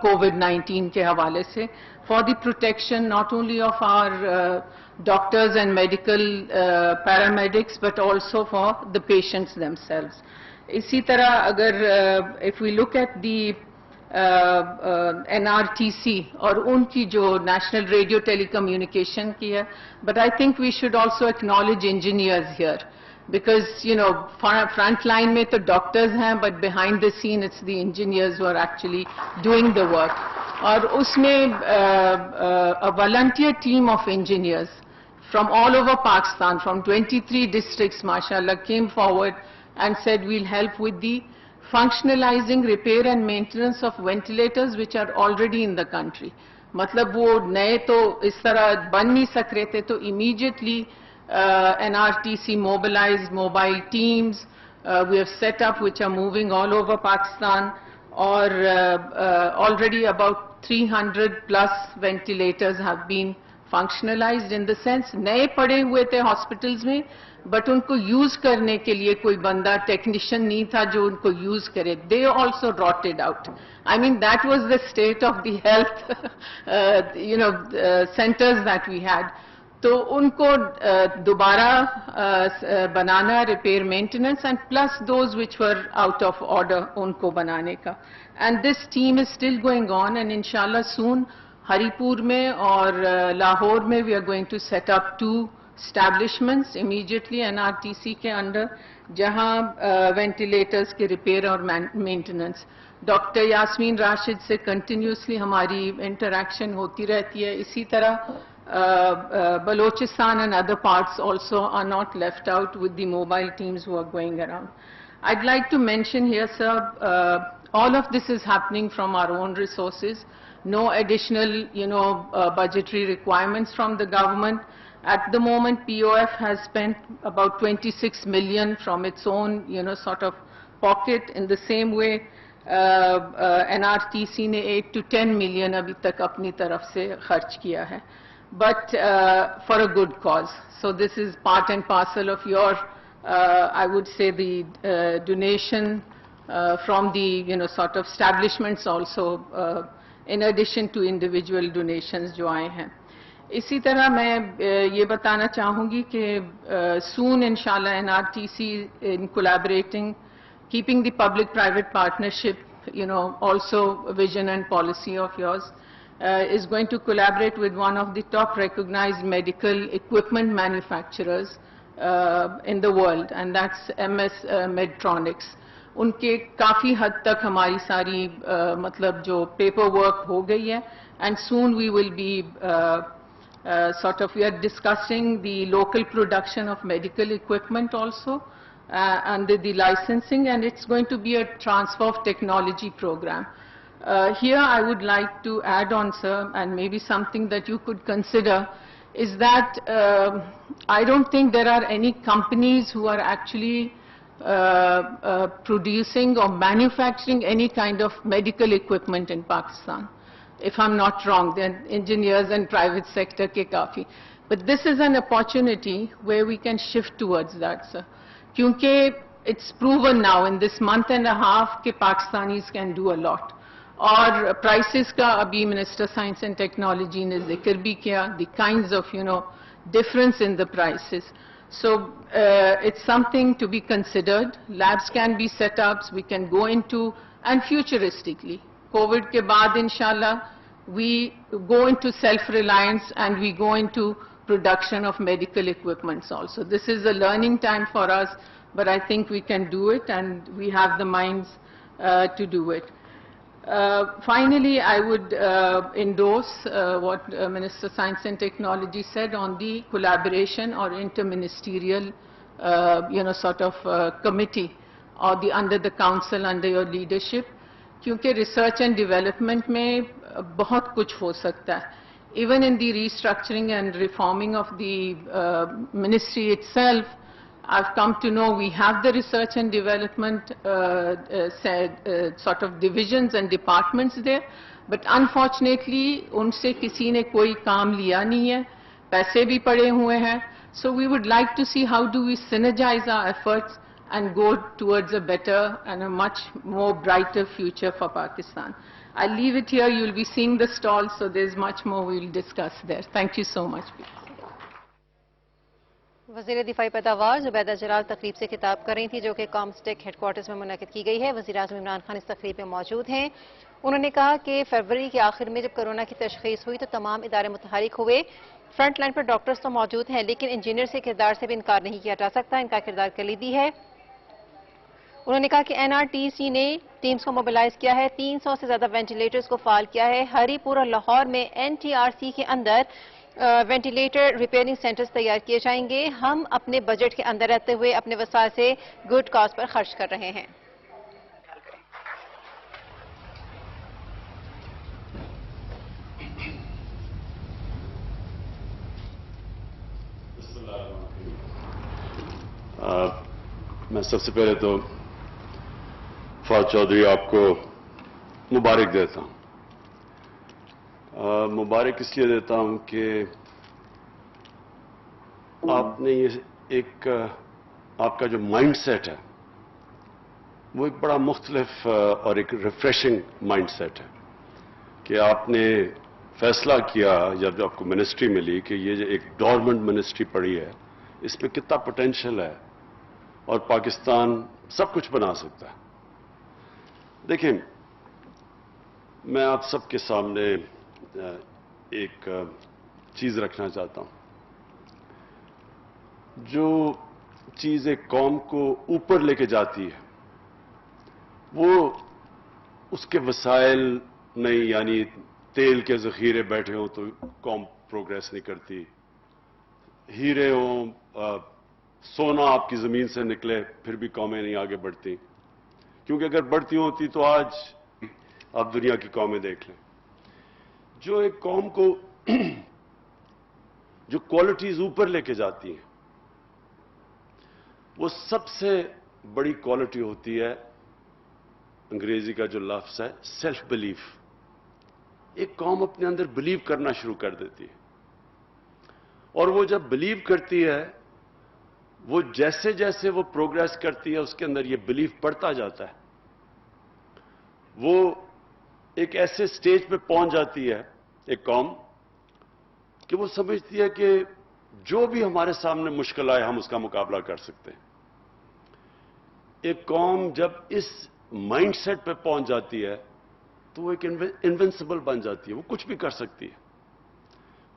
COVID-19 کے حوالے سے, for the protection not only of our doctors and medical paramedics but also for the patients themselves. اسی طرح اگر if we look at the NRTC اور ان کی جو نیشنل ریڈیو ٹیلی کمیونیکیشن کی ہے, but I think we should also acknowledge engineers here because front line میں تو ڈاکٹرز ہیں but behind the scene it's the engineers who are actually doing the work. اور اس میں a volunteer team of engineers from all over Pakistan, from 23 districts, mashallah, came forward and said we'll help with the functionalizing, repair and maintenance of ventilators which are already in the country. مطلب وہ نئے تو اس طرح بن نہیں سک رہے تھے, تو immediately NRTC mobilized mobile teams we have set up which are moving all over Pakistan, or already about 300 plus ventilators have been functionalized in the sense نئے پڑے ہوئے تھے ہاسپٹلز میں بٹ ان کو یوز کرنے کے لیے کوئی بندہ ٹیکنیشین نہیں تھا جو ان کو یوز کرے. They also rotted out. I mean that was the state of the health centers that we had. تو ان کو دوبارہ بنانا, repair maintenance and plus those which were out of order ان کو بنانے کا. And this team is still going on and inshallah soon Haripur میں اور لاہور میں we are going to set up 2 establishments immediately NRTC کے اندر جہاں وینٹیلیٹرز کے ریپیئر اور مینٹیننس. ڈاکٹر یاسمین راشد سے کنٹینیوسلی ہماری انٹریکشن ہوتی رہتی ہے. اسی طرح Balochistan and other parts also are not left out with the mobile teams who are going around. I'd like to mention here, sir, all of this is happening from our own resources. No additional, budgetary requirements from the government. At the moment, POF has spent about 26 million from its own, sort of pocket. In the same way, NRTC ne 8 to 10 million abhi tak apni taraf se kharch kiya hai. But for a good cause. So this is part and parcel of your, I would say, the donation from the, sort of establishments also, in addition to individual donations جو آئے ہیں. اسی طرح میں یہ بتانا چاہوں گی کہ soon inshallah NRTC in collaborating, keeping the public-private partnership, also vision and policy of yours, is going to collaborate with one of the top recognized medical equipment manufacturers in the world, and that's MS Medtronics. ان کے کافی حد تک ہماری ساری مطلب جو پیپر ورک ہو گئی ہے, and soon we will be sort of we are discussing the local production of medical equipment also under the licensing, and it's going to be a transfer of technology program. Here I would like to add on, sir, and maybe something that you could consider is that I don't think there are any companies who are actually producing or manufacturing any kind of medical equipment in Pakistan. If I'm not wrong, then engineers and private sector ke kafi. But this is an opportunity where we can shift towards that, sir. Kyunki it's proven now in this month and a half that Pakistanis can do a lot. اور prices کا ابھی Minister Science and Technology نے ذکر بھی کیا, the kinds of, difference in the prices. So it's something to be considered. Labs can be set up, we can go into, and futuristically, COVID کے بعد inshallah, we go into self-reliance and we go into production of medical equipments also. This is a learning time for us, but I think we can do it and we have the minds to do it. Finally, I would endorse what Minister Science and Technology said on the collaboration or interministerial, sort of committee or under the council, under your leadership. Kyunki research and development mein bahut kuch ho sakta hai. Even in the restructuring and reforming of the ministry itself, I've come to know we have the research and development sort of divisions and departments there, but unfortunately unse kisi ne koi kaam liya nahi hai, paise bhi pade hue hain. So we would like to see how do we synergize our efforts and go towards a better and a much more brighter future for Pakistan. I'll leave it here. You'll be seeing the stall, so there's much more we'll discuss there. Thank you so much. وزیر دفاعی پیداوار زبیدہ جلال تقریب سے خطاب کر رہی تھی جو کہ کامسٹیک ہیڈ کوارٹرز میں منعقد کی گئی ہے. وزیر اعظم عمران خان اس تقریب میں موجود ہیں. انہوں نے کہا کہ فروری کے آخر میں جب کورونا کی تشخیص ہوئی تو تمام ادارے متحرک ہوئے. فرنٹ لائن پر ڈاکٹرز تو موجود ہیں لیکن انجینئر کے کردار سے بھی انکار نہیں کیا جا سکتا. ان کا کردار کلیدی ہے. انہوں نے کہا کہ NRTC نے ٹیمز کو موبلائز کیا ہے, 300 سے زیادہ وینٹیلیٹرز کو فعال کیا ہے. ہری پور اور لاہور میں NTRC کے اندر وینٹیلیٹر ریپیئرنگ سینٹرز تیار کیے جائیں گے. ہم اپنے بجٹ کے اندر رہتے ہوئے اپنے وسائل سے گڈ کاز پر خرچ کر رہے ہیں. میں سب سے پہلے تو فواد چودھری آپ کو مبارک دیتا ہوں. مبارک اس لیے دیتا ہوں کہ آپ نے یہ ایک آپ کا جو مائنڈ سیٹ ہے وہ ایک بڑا مختلف اور ایک ریفریشنگ مائنڈ سیٹ ہے کہ آپ نے فیصلہ کیا جب آپ کو منسٹری ملی کہ یہ جو ایک ڈورمنٹ منسٹری پڑی ہے اس میں کتنا پوٹینشیل ہے اور پاکستان سب کچھ بنا سکتا ہے. دیکھیں, میں آپ سب کے سامنے ایک چیز رکھنا چاہتا ہوں. جو چیز ایک قوم کو اوپر لے کے جاتی ہے وہ اس کے وسائل نہیں, یعنی تیل کے ذخیرے بیٹھے ہوں تو قوم پروگریس نہیں کرتی, ہیرے ہوں, سونا آپ کی زمین سے نکلے پھر بھی قومیں نہیں آگے بڑھتی, کیونکہ اگر بڑھتی ہوتی تو آج آپ دنیا کی قومیں دیکھ لیں. جو ایک قوم کو جو کوالٹیز اوپر لے کے جاتی ہیں وہ سب سے بڑی کوالٹی ہوتی ہے, انگریزی کا جو لفظ ہے سیلف بلیف. ایک قوم اپنے اندر بلیو کرنا شروع کر دیتی ہے اور وہ جب بلیو کرتی ہے وہ جیسے جیسے وہ پروگریس کرتی ہے اس کے اندر یہ بلیف بڑھتا جاتا ہے. وہ ایک ایسے سٹیج پہ پہنچ جاتی ہے ایک قوم کہ وہ سمجھتی ہے کہ جو بھی ہمارے سامنے مشکل آئے ہم اس کا مقابلہ کر سکتے ہیں. ایک قوم جب اس مائنڈ سیٹ پہ پہنچ جاتی ہے تو وہ ایک انوینسیبل بن جاتی ہے, وہ کچھ بھی کر سکتی ہے.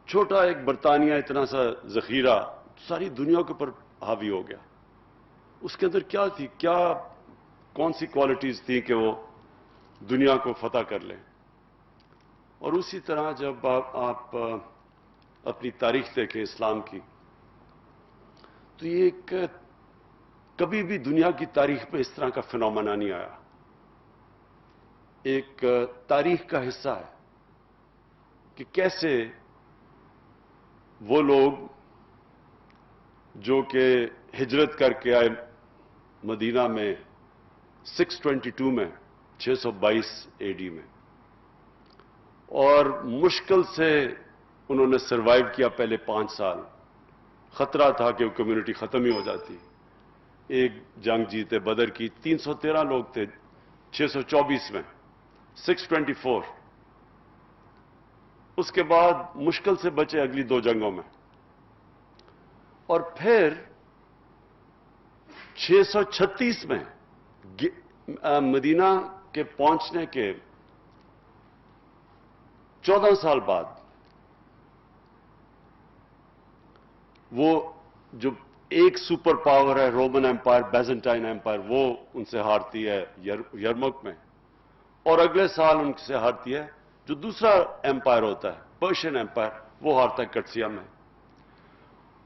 چھوٹا ایک برطانیہ اتنا سا ذخیرہ ساری دنیا کے اوپر حاوی ہو گیا. اس کے اندر کیا تھی, کون سی کوالٹیز تھی کہ وہ دنیا کو فتح کر لیں. اور اسی طرح جب آپ اپنی تاریخ دیکھیں اسلام کی تو یہ ایک کبھی بھی دنیا کی تاریخ میں اس طرح کا فنومنا نہیں آیا. ایک تاریخ کا حصہ ہے کہ کیسے وہ لوگ جو کہ ہجرت کر کے آئے مدینہ میں 622 میں 622 AD میں، اور مشکل سے انہوں نے سروائیو کیا پہلے 5 سال. خطرہ تھا کہ وہ کمیونٹی ختم ہی ہو جاتی. ایک جنگ جیتے بدر کی، 313 لوگ تھے 624 میں، 624. اس کے بعد مشکل سے بچے اگلی 2 جنگوں میں، اور پھر 636 میں مدینہ کے پہنچنے کے 14 سال بعد وہ جو ایک سپر پاور ہے رومن ایمپائر، بیزنٹائن ایمپائر، وہ ان سے ہارتی ہے یرمک میں، اور اگلے سال ان سے ہارتی ہے جو دوسرا ایمپائر ہوتا ہے پرشین ایمپائر، وہ ہارتا ہے کٹسیا میں.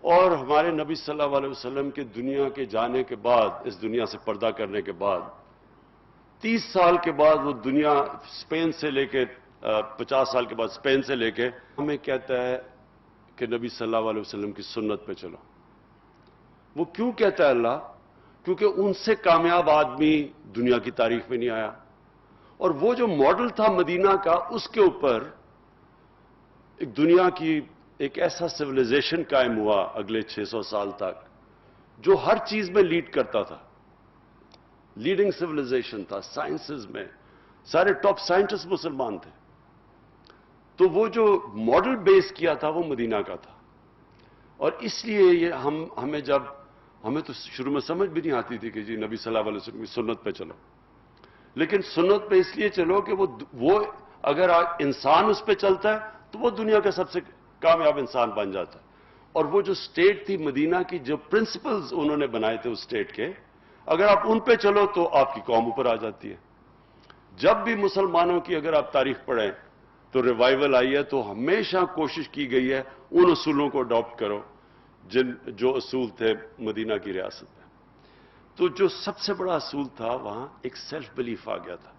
اور ہمارے نبی صلی اللہ علیہ وسلم کے دنیا کے جانے کے بعد، اس دنیا سے پردہ کرنے کے بعد 30 سال کے بعد وہ دنیا اسپین سے لے کے 50 سال کے بعد اسپین سے لے کے ہمیں کہتا ہے کہ نبی صلی اللہ علیہ وسلم کی سنت پہ چلو. وہ کیوں کہتا ہے اللہ؟ کیونکہ ان سے کامیاب آدمی دنیا کی تاریخ میں نہیں آیا، اور وہ جو ماڈل تھا مدینہ کا، اس کے اوپر ایک دنیا کی ایک ایسا سویلائزیشن قائم ہوا اگلے 600 سال تک جو ہر چیز میں لیڈ کرتا تھا. لیڈنگ سویلائزیشن تھا سائنسز میں، سارے ٹاپ سائنٹسٹ مسلمان تھے. تو وہ جو ماڈل بیس کیا تھا وہ مدینہ کا تھا. اور اس لیے یہ ہمیں تو شروع میں سمجھ بھی نہیں آتی تھی کہ جی نبی صلی اللہ علیہ وسلم کی سنت پہ چلو، لیکن سنت پہ اس لیے چلو کہ وہ اگر انسان اس پہ چلتا ہے تو وہ دنیا کا سب سے کامیاب انسان بن جاتا ہے. اور وہ جو سٹیٹ تھی مدینہ کی، جو پرنسپلز انہوں نے بنائے تھے اس سٹیٹ کے، اگر آپ ان پہ چلو تو آپ کی قوم اوپر آ جاتی ہے. جب بھی مسلمانوں کی اگر آپ تاریخ پڑھیں تو ریوائول آئی ہے تو ہمیشہ کوشش کی گئی ہے ان اصولوں کو اڈاپٹ کرو جو اصول تھے مدینہ کی ریاست میں. تو جو سب سے بڑا اصول تھا وہاں ایک سیلف بلیف آ گیا تھا.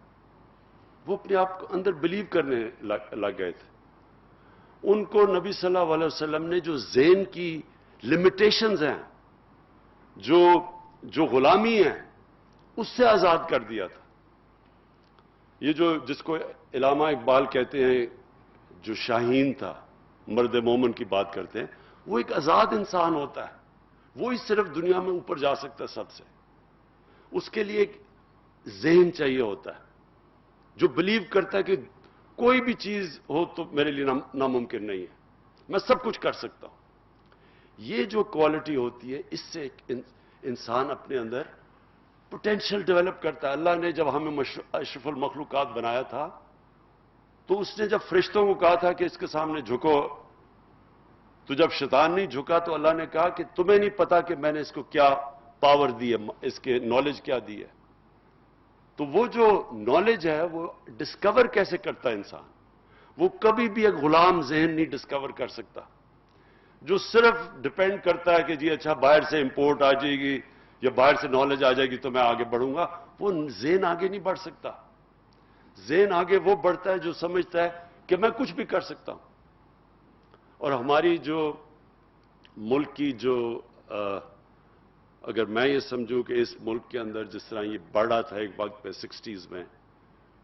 وہ اپنے آپ کو اندر بلیو کرنے لگ گئے تھے. ان کو نبی صلی اللہ علیہ وسلم نے جو ذہن کی لمیٹیشنز ہیں، جو غلامی ہیں، اس سے آزاد کر دیا تھا. یہ جس کو علامہ اقبال کہتے ہیں، جو شاہین تھا، مرد مومن کی بات کرتے ہیں، وہ ایک آزاد انسان ہوتا ہے. وہی صرف دنیا میں اوپر جا سکتا ہے سب سے. اس کے لیے ایک ذہن چاہیے ہوتا ہے جو بلیو کرتا ہے کہ کوئی بھی چیز ہو تو میرے لیے ناممکن نہیں ہے، میں سب کچھ کر سکتا ہوں. یہ جو کوالٹی ہوتی ہے، اس سے ایک انسان اپنے اندر پوٹینشل ڈیولپ کرتا ہے. اللہ نے جب ہمیں اشرف المخلوقات بنایا تھا تو اس نے جب فرشتوں کو کہا تھا کہ اس کے سامنے جھکو، تو جب شیطان نہیں جھکا تو اللہ نے کہا کہ تمہیں نہیں پتا کہ میں نے اس کو کیا پاور دی ہے، اس کے نالج کیا دی ہے. تو وہ جو نالج ہے وہ ڈسکور کیسے کرتا ہے انسان؟ وہ کبھی بھی ایک غلام ذہن نہیں ڈسکور کر سکتا جو صرف ڈپینڈ کرتا ہے کہ جی اچھا باہر سے امپورٹ آ جائے گی یا باہر سے نالج آ جائے گی تو میں آگے بڑھوں گا. وہ ذہن آگے نہیں بڑھ سکتا. ذہن آگے وہ بڑھتا ہے جو سمجھتا ہے کہ میں کچھ بھی کر سکتا ہوں. اور ہماری جو ملک کی اگر میں یہ سمجھوں کہ اس ملک کے اندر جس طرح یہ بڑھا تھا ایک وقت پہ 60s میں،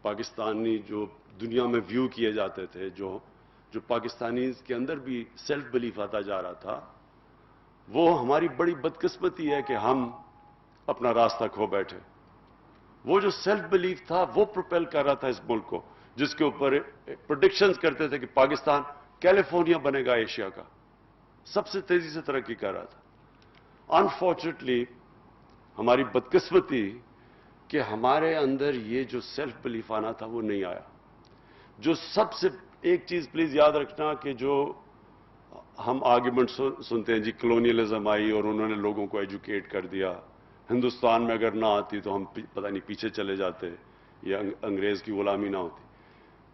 پاکستانی جو دنیا میں ویو کیے جاتے تھے، جو پاکستانیز کے اندر بھی سیلف بلیف آتا جا رہا تھا، وہ ہماری بڑی بدقسمتی ہے کہ ہم اپنا راستہ کھو بیٹھے. وہ جو سیلف بلیف تھا وہ پروپیل کر رہا تھا اس ملک کو، جس کے اوپر پریڈکشنز کرتے تھے کہ پاکستان کیلیفورنیا بنے گا ایشیا کا، سب سے تیزی سے ترقی کر رہا تھا. انفارچونیٹلی ہماری بدقسمتی کہ ہمارے اندر یہ جو سیلف بلیف آنا تھا وہ نہیں آیا. جو سب سے ایک چیز پلیز یاد رکھنا کہ جو ہم آرگیومنٹ سنتے ہیں جی کلونیلزم آئی اور انہوں نے لوگوں کو ایجوکیٹ کر دیا، ہندوستان میں اگر نہ آتی تو ہم پتہ نہیں پیچھے چلے جاتے یا انگریز کی غلامی نہ ہوتی.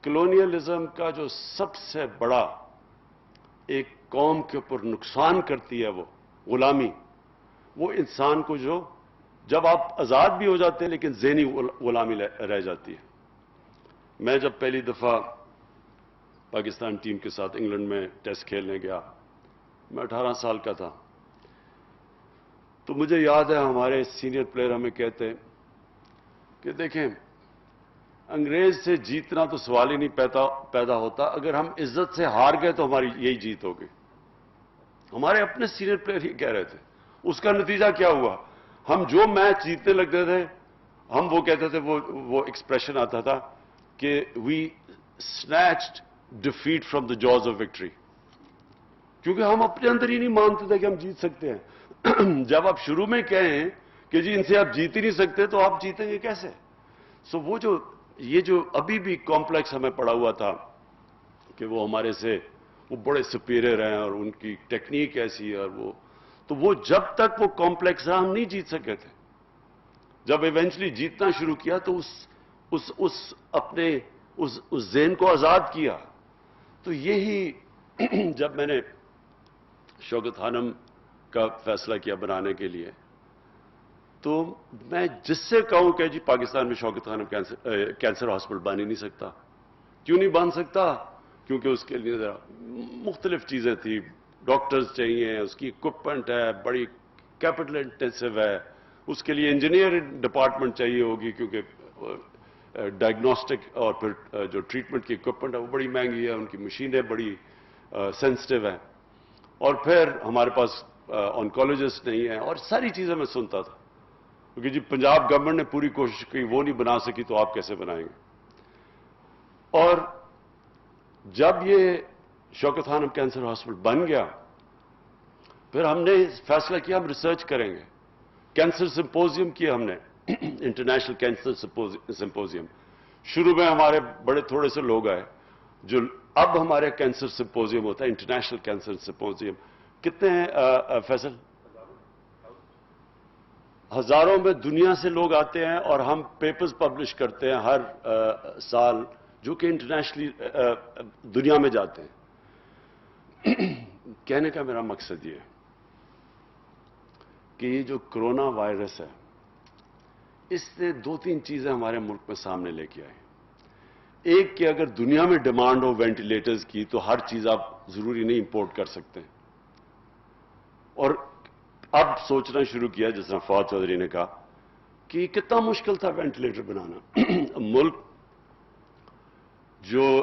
کلونیلزم کا جو سب سے بڑا ایک قوم کے اوپر نقصان کرتی ہے وہ غلامی، وہ انسان کو جب آپ آزاد بھی ہو جاتے ہیں لیکن ذہنی غلامی رہ جاتی ہے. میں جب پہلی دفعہ پاکستان ٹیم کے ساتھ انگلینڈ میں ٹیسٹ کھیلنے گیا، میں 18 سال کا تھا. تو مجھے یاد ہے ہمارے سینئر پلیئر ہمیں کہتے ہیں کہ دیکھیں انگریز سے جیتنا تو سوال ہی نہیں پیدا ہوتا، اگر ہم عزت سے ہار گئے تو ہماری یہی جیت ہوگی. ہمارے اپنے سینئر پلیئر ہی کہہ رہے تھے. اس کا نتیجہ کیا ہوا؟ ہم جو میچ جیتنے لگتے تھے ہم وہ کہتے تھے، وہ ایکسپریشن آتا تھا کہ وی snatched defeat from the jaws of victory. کیونکہ ہم اپنے اندر ہی نہیں مانتے تھے کہ ہم جیت سکتے ہیں. جب آپ شروع میں کہیں کہ جی ان سے آپ جیت ہی نہیں سکتے تو آپ جیتیں گے کیسے؟ سو یہ جو ابھی بھی کمپلیکس ہمیں پڑا ہوا تھا کہ وہ ہمارے سے وہ بڑے سپیریئر ہیں اور ان کی ٹیکنیک ایسی ہے اور وہ جب تک وہ کمپلیکس رہا ہم نہیں جیت سکے تھے. جب ایونچولی جیتنا شروع کیا تو اس ذہن کو آزاد کیا. تو یہی جب میں نے شوکت خانم کا فیصلہ کیا بنانے کے لیے تو میں جس سے کہوں کہ جی پاکستان میں شوکت خانم کینسر ہاسپٹل بن ہی نہیں سکتا. کیوں نہیں بن سکتا؟ کیونکہ اس کے لیے مختلف چیزیں تھیں. ڈاکٹرز چاہیے، اس کی اکوپمنٹ ہے، بڑی کیپٹل انٹینسو ہے، اس کے لیے انجینئر ڈپارٹمنٹ چاہیے ہوگی کیونکہ ڈائگنوسٹک اور پھر جو ٹریٹمنٹ کی اکوپمنٹ ہے وہ بڑی مہنگی ہے، ان کی مشینیں بڑی سینسٹیو ہیں، اور پھر ہمارے پاس آنکولوجسٹ نہیں ہیں، اور ساری چیزیں میں سنتا تھا. کیونکہ جی پنجاب گورنمنٹ نے پوری کوشش کی، وہ نہیں بنا سکی تو آپ کیسے بنائیں گے؟ اور جب یہ شوکت خانم کینسر ہاسپٹل بن گیا پھر ہم نے فیصلہ کیا ہم ریسرچ کریں گے. کینسر سمپوزیم کیا ہم نے، انٹرنیشنل کینسر سمپوزیم. شروع میں ہمارے بڑے تھوڑے سے لوگ آئے. جو اب ہمارے کینسر سمپوزیم ہوتا ہے انٹرنیشنل کینسر سمپوزیم، کتنے ہیں فیصل؟ ہزاروں میں دنیا سے لوگ آتے ہیں اور ہم پیپرز پبلش کرتے ہیں ہر سال جو کہ انٹرنیشنلی دنیا میں جاتے ہیں. کہنے کا میرا مقصد یہ ہے کہ یہ جو کرونا وائرس ہے اس نے 2-3 چیزیں ہمارے ملک میں سامنے لے کے آئی. ایک کہ اگر دنیا میں ڈیمانڈ ہو وینٹیلیٹرز کی تو ہر چیز آپ ضروری نہیں امپورٹ کر سکتے. اور اب سوچنا شروع کیا جس طرح فواد چودھری نے کہا کہ کتنا مشکل تھا وینٹیلیٹر بنانا. ملک جو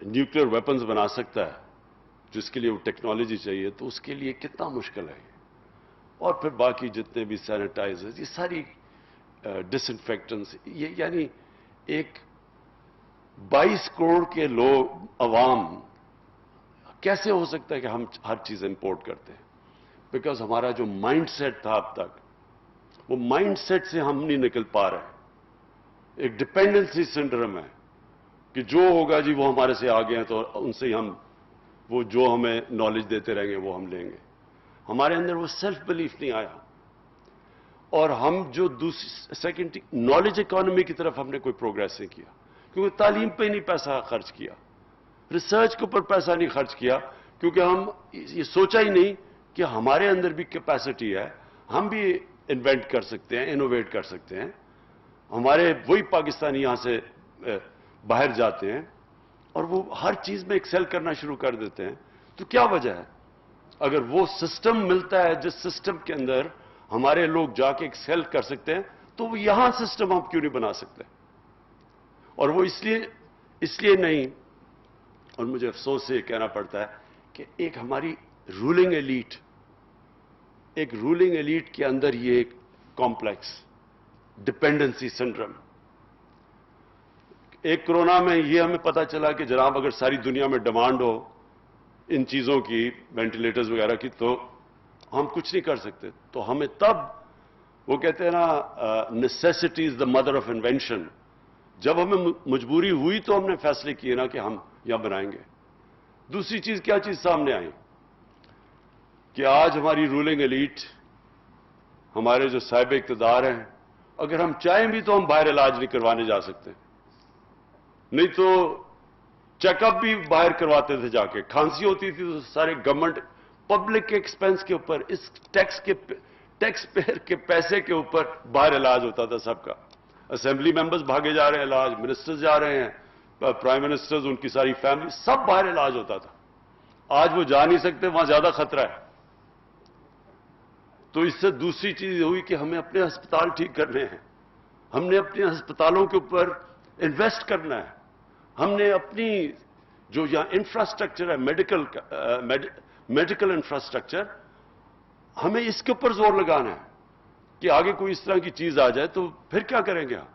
نیوکلیر ویپنز بنا سکتا ہے جس کے لیے وہ ٹیکنالوجی چاہیے تو اس کے لیے کتنا مشکل ہے. اور پھر باقی جتنے بھی سینیٹائزرز، یہ ساری ڈس انفیکٹنٹس، یہ یعنی ایک 22 کروڑ کے لوگ عوام کیسے ہو سکتا ہے کہ ہم ہر چیز امپورٹ کرتے ہیں؟ بیکاز ہمارا جو مائنڈ سیٹ تھا اب تک وہ مائنڈ سیٹ سے ہم نہیں نکل پا رہے. ایک ڈپینڈنسی سنڈرم ہے کہ جو ہوگا جی وہ ہمارے سے آگے ہیں تو ان سے ہم وہ جو ہمیں نالج دیتے رہیں گے وہ ہم لیں گے. ہمارے اندر وہ سیلف بلیف نہیں آیا. اور ہم جو سیکنڈ نالج اکانومی کی طرف ہم نے کوئی پروگریس نہیں کیا کیونکہ تعلیم پہ نہیں پیسہ خرچ کیا، ریسرچ کے اوپر پیسہ نہیں خرچ کیا کیونکہ ہم یہ سوچا ہی نہیں کہ ہمارے اندر بھی کیپیسٹی ہے، ہم بھی انوینٹ کر سکتے ہیں، انوویٹ کر سکتے ہیں. ہمارے وہی پاکستانی یہاں سے باہر جاتے ہیں اور وہ ہر چیز میں ایکسل کرنا شروع کر دیتے ہیں. تو کیا وجہ ہے؟ اگر وہ سسٹم ملتا ہے جس سسٹم کے اندر ہمارے لوگ جا کے ایکسل کر سکتے ہیں تو وہ یہاں سسٹم ہم کیوں نہیں بنا سکتے؟ اور وہ اس لیے نہیں. اور مجھے افسوس سے یہ کہنا پڑتا ہے کہ ایک ہماری رولنگ ایلیٹ کے اندر یہ ایک کمپلیکس ڈپینڈنسی سنڈرم. ایک کرونا میں یہ ہمیں پتا چلا کہ جناب اگر ساری دنیا میں ڈیمانڈ ہو ان چیزوں کی، وینٹیلیٹرز وغیرہ کی، تو ہم کچھ نہیں کر سکتے. تو ہمیں تب وہ کہتے ہیں نا necessity is the mother of invention. جب ہمیں مجبوری ہوئی تو ہم نے فیصلے کیے نا کہ ہم یہاں بنائیں گے. دوسری چیز کیا چیز سامنے آئی کہ آج ہماری رولنگ ایلیٹ، ہمارے جو صاحب اقتدار ہیں، اگر ہم چاہیں بھی تو ہم باہر علاج نہیں کروانے جا سکتے. نہیں تو چیک اپ بھی باہر کرواتے تھے جا کے. کھانسی ہوتی تھی تو سارے گورنمنٹ پبلک کے ایکسپینس کے اوپر، اس ٹیکس پیئر کے پیسے کے اوپر باہر علاج ہوتا تھا سب کا. اسمبلی ممبرز بھاگے جا رہے ہیں علاج، منسٹرز جا رہے ہیں، پرائم منسٹرز، ان کی ساری فیملی، سب باہر علاج ہوتا تھا. آج وہ جا نہیں سکتے، وہاں زیادہ خطرہ ہے. تو اس سے دوسری چیز ہوئی کہ ہمیں اپنے ہسپتال ٹھیک کرنے ہیں, ہم نے اپنے ہسپتالوں کے اوپر انویسٹ کرنا ہے, ہم نے اپنی جو یہاں انفراسٹرکچر ہے میڈیکل انفراسٹرکچر, ہمیں اس کے اوپر زور لگانا ہے کہ آگے کوئی اس طرح کی چیز آ جائے تو پھر کیا کریں گے ہم.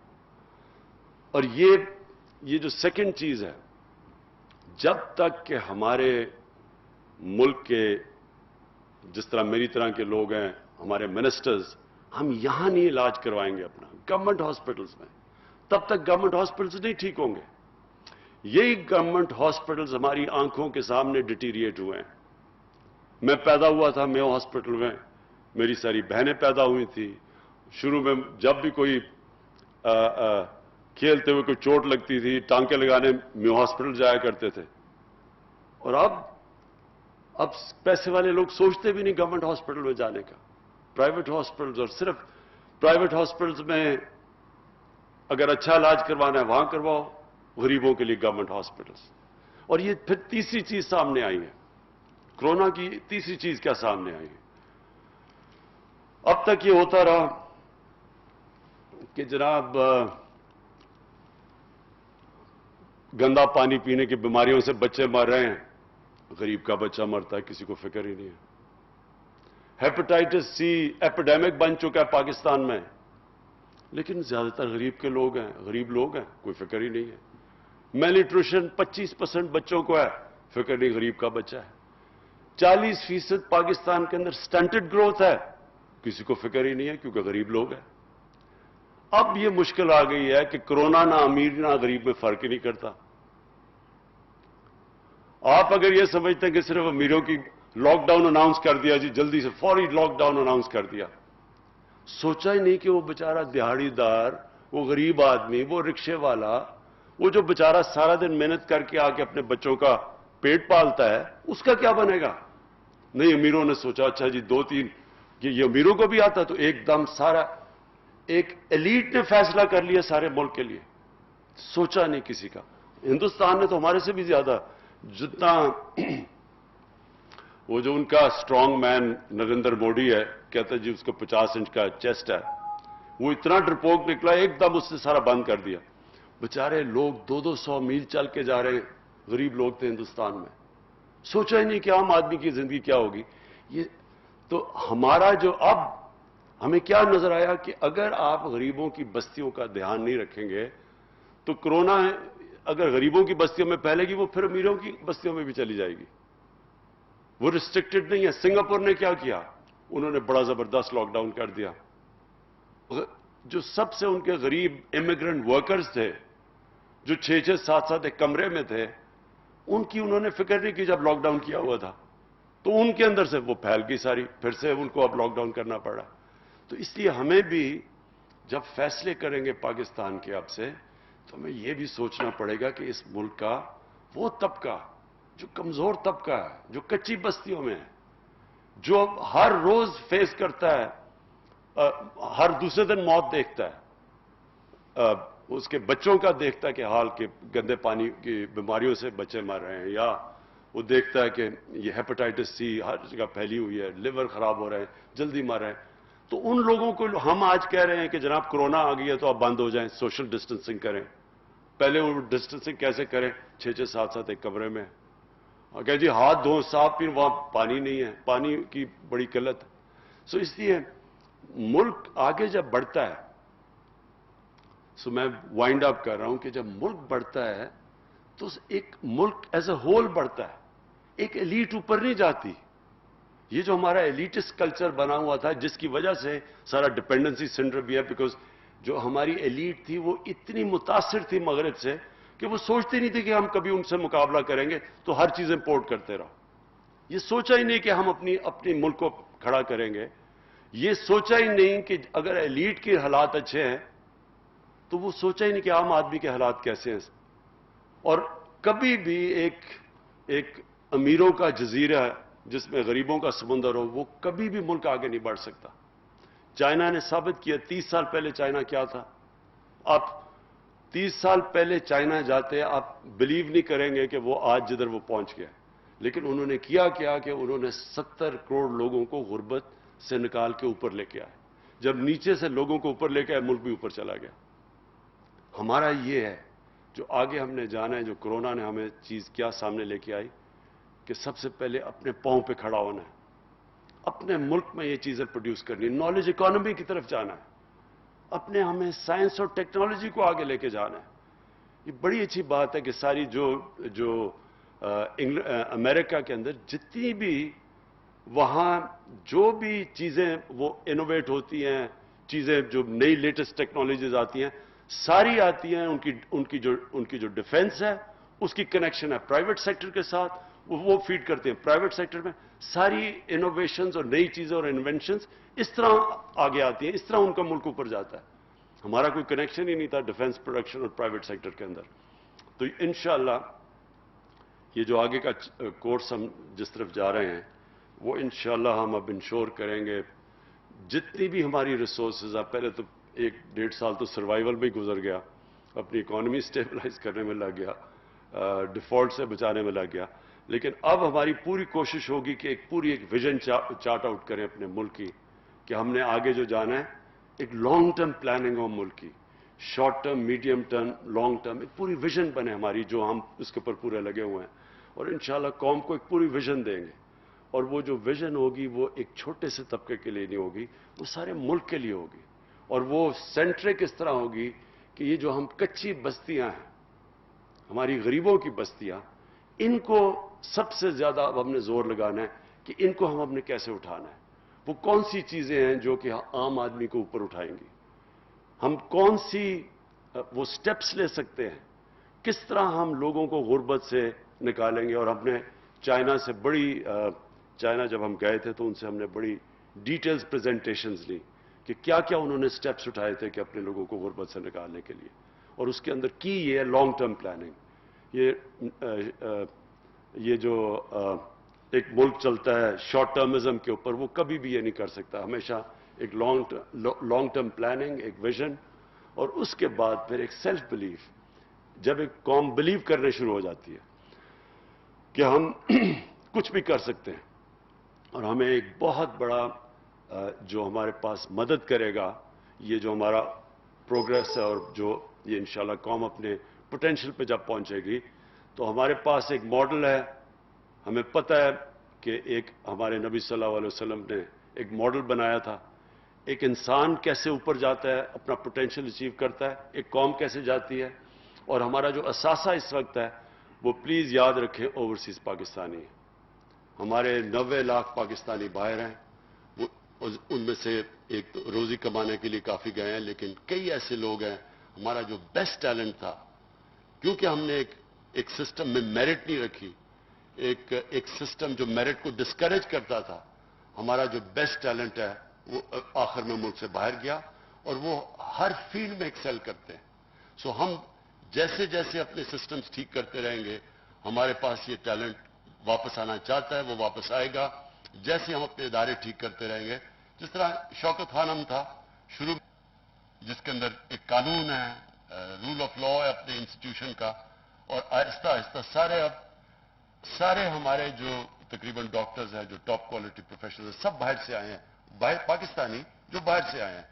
اور یہ جو سیکنڈ چیز ہے, جب تک کہ ہمارے ملک کے جس طرح میری طرح کے لوگ ہیں, ہمارے منسٹرز, ہم یہاں نہیں علاج کروائیں گے اپنا گورنمنٹ ہاسپٹلز میں, تب تک گورنمنٹ ہاسپٹلز نہیں ٹھیک ہوں گے. یہی گورنمنٹ ہاسپٹلز ہماری آنکھوں کے سامنے ڈیٹیریٹ ہوئے ہیں. میں پیدا ہوا تھا میو ہاسپٹل میں, میری ساری بہنیں پیدا ہوئی تھی. شروع میں جب بھی کوئی کھیلتے ہوئے کوئی چوٹ لگتی تھی, ٹانکے لگانے میو ہاسپٹل جایا کرتے تھے. اور اب پیسے والے لوگ سوچتے بھی نہیں گورنمنٹ ہاسپٹل میں جانے کا. پرائیویٹ ہاسپٹلز, اور صرف پرائیویٹ ہاسپٹلز میں اگر اچھا علاج کروانا ہے وہاں کرواؤ, غریبوں کے لیے گورنمنٹ ہاسپٹلز. اور یہ پھر تیسری چیز سامنے آئی ہے, کورونا کی تیسری چیز کیا سامنے آئی ہے. اب تک یہ ہوتا رہا کہ جناب گندا پانی پینے کی بیماریوں سے بچے مر رہے ہیں, غریب کا بچہ مرتا ہے, کسی کو فکر ہی نہیں ہے. ہیپاٹائٹس سی ایپیڈیمک بن چکا ہے پاکستان میں, لیکن زیادہ تر غریب لوگ ہیں, کوئی فکر ہی نہیں ہے. میل نیوٹریشن 25% بچوں کو ہے, فکر نہیں, غریب کا بچہ ہے. 40% پاکستان کے اندر سٹنٹڈ گروتھ ہے, کسی کو فکر ہی نہیں ہے کیونکہ غریب لوگ ہیں. اب یہ مشکل آ گئی ہے کہ کورونا نہ امیر نہ غریب میں فرق ہی نہیں کرتا. آپ اگر یہ سمجھتے ہیں کہ صرف امیروں کی لاک ڈاؤن اناؤنس کر دیا, جی جلدی سے فوری لاک ڈاؤن اناؤنس کر دیا, سوچا ہی نہیں کہ وہ بیچارہ دیہڑی دار, وہ غریب آدمی, وہ رکشے والا, وہ جو بیچارہ سارا دن محنت کر کے آ کے اپنے بچوں کا پیٹ پالتا ہے, اس کا کیا بنے گا. نہیں, امیروں نے سوچا اچھا جی 2-3 یہ امیروں کو بھی آتا, تو ایک دم سارا ایک ایلیٹ نے فیصلہ کر لیا سارے ملک کے لیے, سوچا نہیں کسی کا. ہندوستان نے تو ہمارے سے بھی زیادہ, جتنا وہ جو ان کا سٹرونگ مین نریندر مودی ہے, کہتا ہے جی اس کو 50 انچ کا چیسٹ ہے, وہ اتنا ڈرپوک نکلا ایک دم اس نے سارا بند کر دیا. بیچارے لوگ 200 میل چل کے جا رہے ہیں, غریب لوگ تھے ہندوستان میں, سوچا ہی نہیں کہ عام آدمی کی زندگی کیا ہوگی. یہ تو ہمارا جو اب ہمیں کیا نظر آیا کہ اگر آپ غریبوں کی بستیوں کا دھیان نہیں رکھیں گے تو کورونا اگر غریبوں کی بستیوں میں پھیلے گی, وہ پھر امیروں کی بستیوں میں بھی چلی جائے گی. وہ ریسٹرکٹڈ نہیں ہے. سنگاپور نے کیا کیا, انہوں نے بڑا زبردست لاک ڈاؤن کر دیا. جو سب سے ان کے غریب امیگرنٹ ورکرز تھے, جو 6-6 7-7 ایک کمرے میں تھے, ان کی انہوں نے فکر نہیں کی جب لاک ڈاؤن کیا ہوا تھا, تو ان کے اندر سے وہ پھیل گئی ساری, پھر سے ان کو اب لاک ڈاؤن کرنا پڑا. تو اس لیے ہمیں بھی جب فیصلے کریں گے پاکستان کے اب سے, تو ہمیں یہ بھی سوچنا پڑے گا کہ اس ملک کا وہ طبقہ جو کمزور طبقہ ہے, جو کچی بستیوں میں ہے, جو ہر روز فیس کرتا ہے, ہر دوسرے دن موت دیکھتا ہے, اس کے بچوں کا دیکھتا ہے کہ حال کے گندے پانی کی بیماریوں سے بچے مر رہے ہیں, یا وہ دیکھتا ہے کہ یہ ہیپاٹائٹس سی ہر جگہ پھیلی ہوئی ہے, لیور خراب ہو رہے ہیں, جلدی مر رہے ہیں. تو ان لوگوں کو ہم آج کہہ رہے ہیں کہ جناب کورونا آ گئی ہے تو آپ بند ہو جائیں, سوشل ڈسٹنسنگ کریں. پہلے وہ ڈسٹنسنگ کیسے کریں, 6-6 7-7 ایک کمرے میں, کہ جی ہاتھ دھویں, صاف پین, وہاں پانی نہیں ہے, پانی کی بڑی قلت ہے. سو اس لیے ملک آگے جب بڑھتا ہے, سو میں وائنڈ اپ کر رہا ہوں کہ جب ملک بڑھتا ہے تو ایک ملک ایز اے ہول بڑھتا ہے, ایک ایلیٹ اوپر نہیں جاتی. یہ جو ہمارا ایلیٹسٹ کلچر بنا ہوا تھا, جس کی وجہ سے سارا ڈپینڈنسی سنڈروم بھی ہے, بیکاز جو ہماری ایلیٹ تھی وہ اتنی متاثر تھی مغرب سے کہ وہ سوچتے نہیں تھے کہ ہم کبھی ان سے مقابلہ کریں گے, تو ہر چیز امپورٹ کرتے رہو. یہ سوچا ہی نہیں کہ ہم اپنی ملک کو کھڑا کریں گے. یہ سوچا ہی نہیں کہ اگر ایلیٹ کے حالات اچھے ہیں تو وہ سوچا ہی نہیں کہ عام آدمی کے حالات کیسے ہیں. اور کبھی بھی ایک امیروں کا جزیرہ جس میں غریبوں کا سمندر ہو, وہ کبھی بھی ملک آگے نہیں بڑھ سکتا. چائنا نے ثابت کیا, 30 سال پہلے چائنا کیا تھا. آپ 30 سال پہلے چائنا جاتے آپ بلیو نہیں کریں گے کہ وہ آج جدھر وہ پہنچ گیا. لیکن انہوں نے کیا کہ انہوں نے 70 کروڑ لوگوں کو غربت سے نکال کے اوپر لے کے آئے. جب نیچے سے لوگوں کو اوپر لے کے آئے, ملک بھی اوپر چلا گیا. ہمارا یہ ہے جو آگے ہم نے جانا ہے, جو کورونا نے ہمیں چیز کیا سامنے لے کے آئی, کہ سب سے پہلے اپنے پاؤں پہ کھڑا ہونا ہے, اپنے ملک میں یہ چیزیں پروڈیوس کرنی ہے, نالج اکانومی کی طرف جانا ہے, اپنے ہمیں سائنس اور ٹیکنالوجی کو آگے لے کے جانا ہے. یہ بڑی اچھی بات ہے کہ ساری جو امریکہ کے اندر جتنی بھی وہاں جو بھی چیزیں وہ انوویٹ ہوتی ہیں, چیزیں جو نئی لیٹسٹ ٹیکنالوجیز آتی ہیں, ساری آتی ہیں. ان کی جو ڈیفنس ہے اس کی کنیکشن ہے پرائیویٹ سیکٹر کے ساتھ, وہ فیڈ کرتے ہیں پرائیویٹ سیکٹر میں. ساری انوویشنز اور نئی چیزیں اور انوینشنز اس طرح آگے آتی ہیں, اس طرح ان کا ملک اوپر جاتا ہے. ہمارا کوئی کنیکشن ہی نہیں تھا ڈیفنس پروڈکشن اور پرائیویٹ سیکٹر کے اندر. تو انشاءاللہ یہ جو آگے کا کورس ہم جس طرف جا رہے ہیں وہ انشاءاللہ ہم اب انشور کریں گے جتنی بھی ہماری ریسورسز. اب پہلے تو 1-1.5 سال تو سروائیول میں ہی گزر گیا, اپنی اکانومی سٹیبلائز کرنے میں لگ گیا, ڈیفالٹ سے بچانے میں لگ گیا. لیکن اب ہماری پوری کوشش ہوگی کہ ایک ویژن چارٹ آؤٹ کریں اپنے ملک کی, کہ ہم نے آگے جو جانا ہے ایک لانگ ٹرم پلاننگ ہو ملک کی, short term, medium term, long term, ایک پوری ویژن بنے ہماری, جو ہم اس کے اوپر پورے لگے ہوئے ہیں. اور انشاءاللہ قوم کو ایک پوری ویژن دیں گے, اور وہ جو ویژن ہوگی وہ ایک چھوٹے سے طبقے کے لیے نہیں ہوگی, وہ سارے ملک کے لیے ہوگی. اور وہ سینٹرک اس طرح ہوگی کہ یہ جو ہم کچی بستیاں ہیں, ہماری غریبوں کی بستیاں, ان کو سب سے زیادہ اب ہم نے زور لگانا ہے کہ ان کو ہم نے کیسے اٹھانا ہے. وہ کون سی چیزیں ہیں جو کہ عام آدمی کو اوپر اٹھائیں گی, ہم کون سی وہ سٹیپس لے سکتے ہیں, کس طرح ہم لوگوں کو غربت سے نکالیں گے. اور ہم نے چائنا سے چائنا جب ہم گئے تھے تو ان سے ہم نے بڑی ڈیٹیلز پریزنٹیشنز لی کہ کیا کیا انہوں نے سٹیپس اٹھائے تھے کہ اپنے لوگوں کو غربت سے نکالنے کے لیے. اور اس کے اندر کی یہ ہے لانگ ٹرم پلاننگ. یہ جو ایک ملک چلتا ہے شارٹ ٹرمزم کے اوپر, وہ کبھی بھی یہ نہیں کر سکتا. ہمیشہ ایک لانگ ٹرم پلاننگ, ایک ویژن, اور اس کے بعد پھر ایک سیلف بلیف. جب ایک قوم بلیو کرنے شروع ہو جاتی ہے کہ ہم کچھ بھی کر سکتے ہیں, اور ہمیں ایک بہت بڑا جو ہمارے پاس مدد کرے گا, یہ جو ہمارا پروگریس ہے, اور جو یہ انشاءاللہ قوم اپنے پوٹینشل پہ جب پہنچے گی, تو ہمارے پاس ایک ماڈل ہے. ہمیں پتہ ہے کہ ایک ہمارے نبی صلی اللہ علیہ وسلم نے ایک ماڈل بنایا تھا, ایک انسان کیسے اوپر جاتا ہے, اپنا پوٹینشل اچیو کرتا ہے, ایک قوم کیسے جاتی ہے. اور ہمارا جو اثاثہ اس وقت ہے وہ پلیز یاد رکھیں اوورسیز پاکستانی ہے. ہمارے 90 لاکھ پاکستانی باہر ہیں, ان میں سے ایک تو روزی کمانے کے لیے کافی گئے ہیں, لیکن کئی ایسے لوگ ہیں, ہمارا جو بیسٹ ٹیلنٹ تھا, کیونکہ ہم نے ایک سسٹم میں میرٹ نہیں رکھی, ایک سسٹم جو میرٹ کو ڈسکریج کرتا تھا, ہمارا جو بیسٹ ٹیلنٹ ہے وہ آخر میں ملک سے باہر گیا, اور وہ ہر فیلڈ میں ایکسل کرتے ہیں. سو ہم جیسے جیسے اپنے سسٹمز ٹھیک کرتے رہیں گے, ہمارے پاس یہ ٹیلنٹ واپس آنا چاہتا ہے, وہ واپس آئے گا. جیسے ہم اپنے ادارے ٹھیک کرتے رہیں گے, جس طرح شوکت خانم تھا شروع, جس کے اندر ایک قانون ہے, رول آف لا ہے اپنے انسٹیٹیوشن کا, اور آہستہ آہستہ سارے ہمارے جو تقریباً ڈاکٹرز ہیں, جو ٹاپ کوالٹی پروفیشنلز ہیں, سب باہر سے آئے ہیں, پاکستانی جو باہر سے آئے ہیں.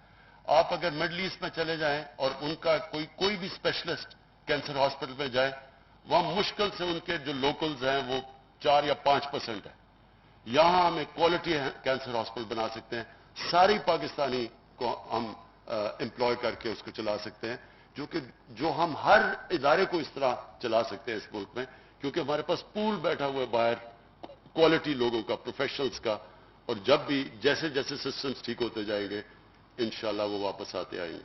آپ اگر مڈل ایسٹ میں چلے جائیں اور ان کا کوئی بھی اسپیشلسٹ کینسر ہاسپٹل میں جائیں, وہاں مشکل سے ان کے جو لوکلز ہیں وہ 4 یا 5% ہے. یہاں ہم ایک کوالٹی کینسر ہاسپٹل بنا سکتے ہیں, ساری پاکستانی کو ہم امپلوائے کر کے اس کو چلا سکتے ہیں, جو ہم ہر ادارے کو اس طرح چلا سکتے ہیں اس ملک میں, کیونکہ ہمارے پاس پول بیٹھا ہوا ہے باہر کوالٹی لوگوں کا, پروفیشنلز کا. اور جب بھی جیسے جیسے سسٹمز ٹھیک ہوتے جائیں گے, انشاءاللہ وہ واپس آتے آئیں گے.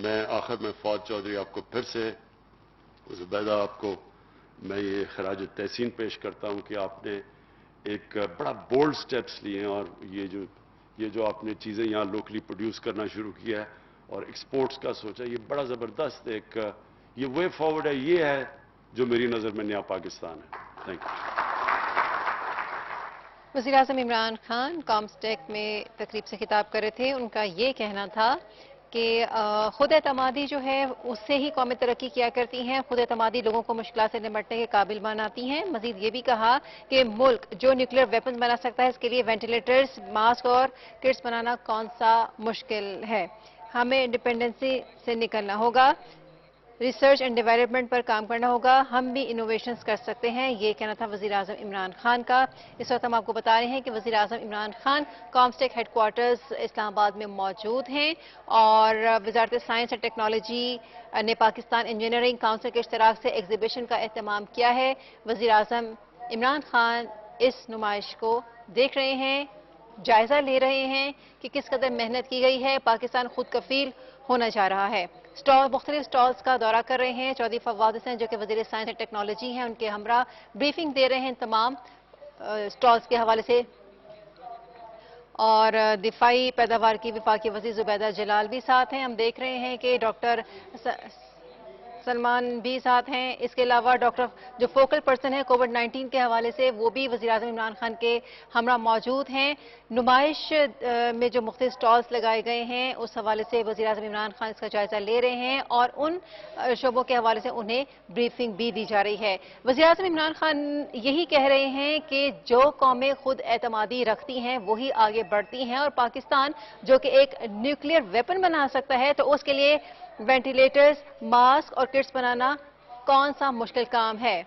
میں آخر میں فواد چودھری آپ کو پھر سے, زبیدہ آپ کو میں یہ خراج تحسین پیش کرتا ہوں کہ آپ نے ایک بڑا بولڈ سٹیپس لیے ہیں, اور یہ جو آپ نے چیزیں یہاں لوکلی پروڈیوس کرنا شروع کیا ہے اور ایکسپورٹس کا سوچا, یہ بڑا زبردست ایک یہ وے فارورڈ ہے. یہ ہے جو میری نظر میں نیا پاکستان ہے. Thank you. وزیراعظم عمران خان کامسٹیک میں تقریب سے خطاب کر رہے تھے. ان کا یہ کہنا تھا کہ خود اعتمادی جو ہے اس سے ہی قومیں ترقی کیا کرتی ہیں، خود اعتمادی لوگوں کو مشکلات سے نمٹنے کے قابل بناتی ہیں۔ مزید یہ بھی کہا کہ ملک جو نیوکلیر ویپن بنا سکتا ہے اس کے لیے وینٹیلیٹرز، ماسک اور کٹس بنانا کون سا مشکل ہے۔ ہمیں انڈیپینڈنسی سے نکلنا ہوگا، ریسرچ اینڈ ڈیولپمنٹ پر کام کرنا ہوگا، ہم بھی انوویشنز کر سکتے ہیں، یہ کہنا تھا وزیر اعظم عمران خان کا۔ اس وقت ہم آپ کو بتا رہے ہیں کہ وزیر اعظم Imran Khan COMSTECH headquarters Islamabad میں موجود ہیں اور وزارت سائنس اینڈ ٹیکنالوجی نے پاکستان انجینئرنگ کونسل کے اشتراک سے ایگزیبیشن کا اہتمام کیا ہے۔ وزیر اعظم عمران خان اس نمائش کو دیکھ رہے ہیں، جائزہ لے رہے ہیں کہ کس قدر محنت کی گئی ہے، پاکستان خود کفیل ہونا جا رہا ہے۔ مختلف سٹالز کا دورہ کر رہے ہیں چودھری فواد حسین جو کہ وزیر سائنس اینڈ ٹیکنالوجی ہیں، ان کے ہمراہ بریفنگ دے رہے ہیں تمام سٹالز کے حوالے سے، اور دفاعی پیداوار کی وفاقی وزیر زبیدہ جلال بھی ساتھ ہیں۔ ہم دیکھ رہے ہیں کہ ڈاکٹر سلمان بھی ساتھ ہیں، اس کے علاوہ ڈاکٹر جو فوکل پرسن ہے کووڈ 19 کے حوالے سے وہ بھی وزیر اعظم عمران خان کے ہمراہ موجود ہیں۔ نمائش میں جو مختلف سٹالز لگائے گئے ہیں اس حوالے سے وزیر اعظم عمران خان اس کا جائزہ لے رہے ہیں اور ان شعبوں کے حوالے سے انہیں بریفنگ بھی دی جا رہی ہے۔ وزیر اعظم عمران خان یہی کہہ رہے ہیں کہ جو قومیں خود اعتمادی رکھتی ہیں وہی آگے بڑھتی ہیں، اور پاکستان جو کہ ایک نیوکلیئر ویپن بنا سکتا ہے تو اس کے لیے وینٹیلیٹرز، ماسک اور کٹس بنانا کون سا مشکل کام ہے۔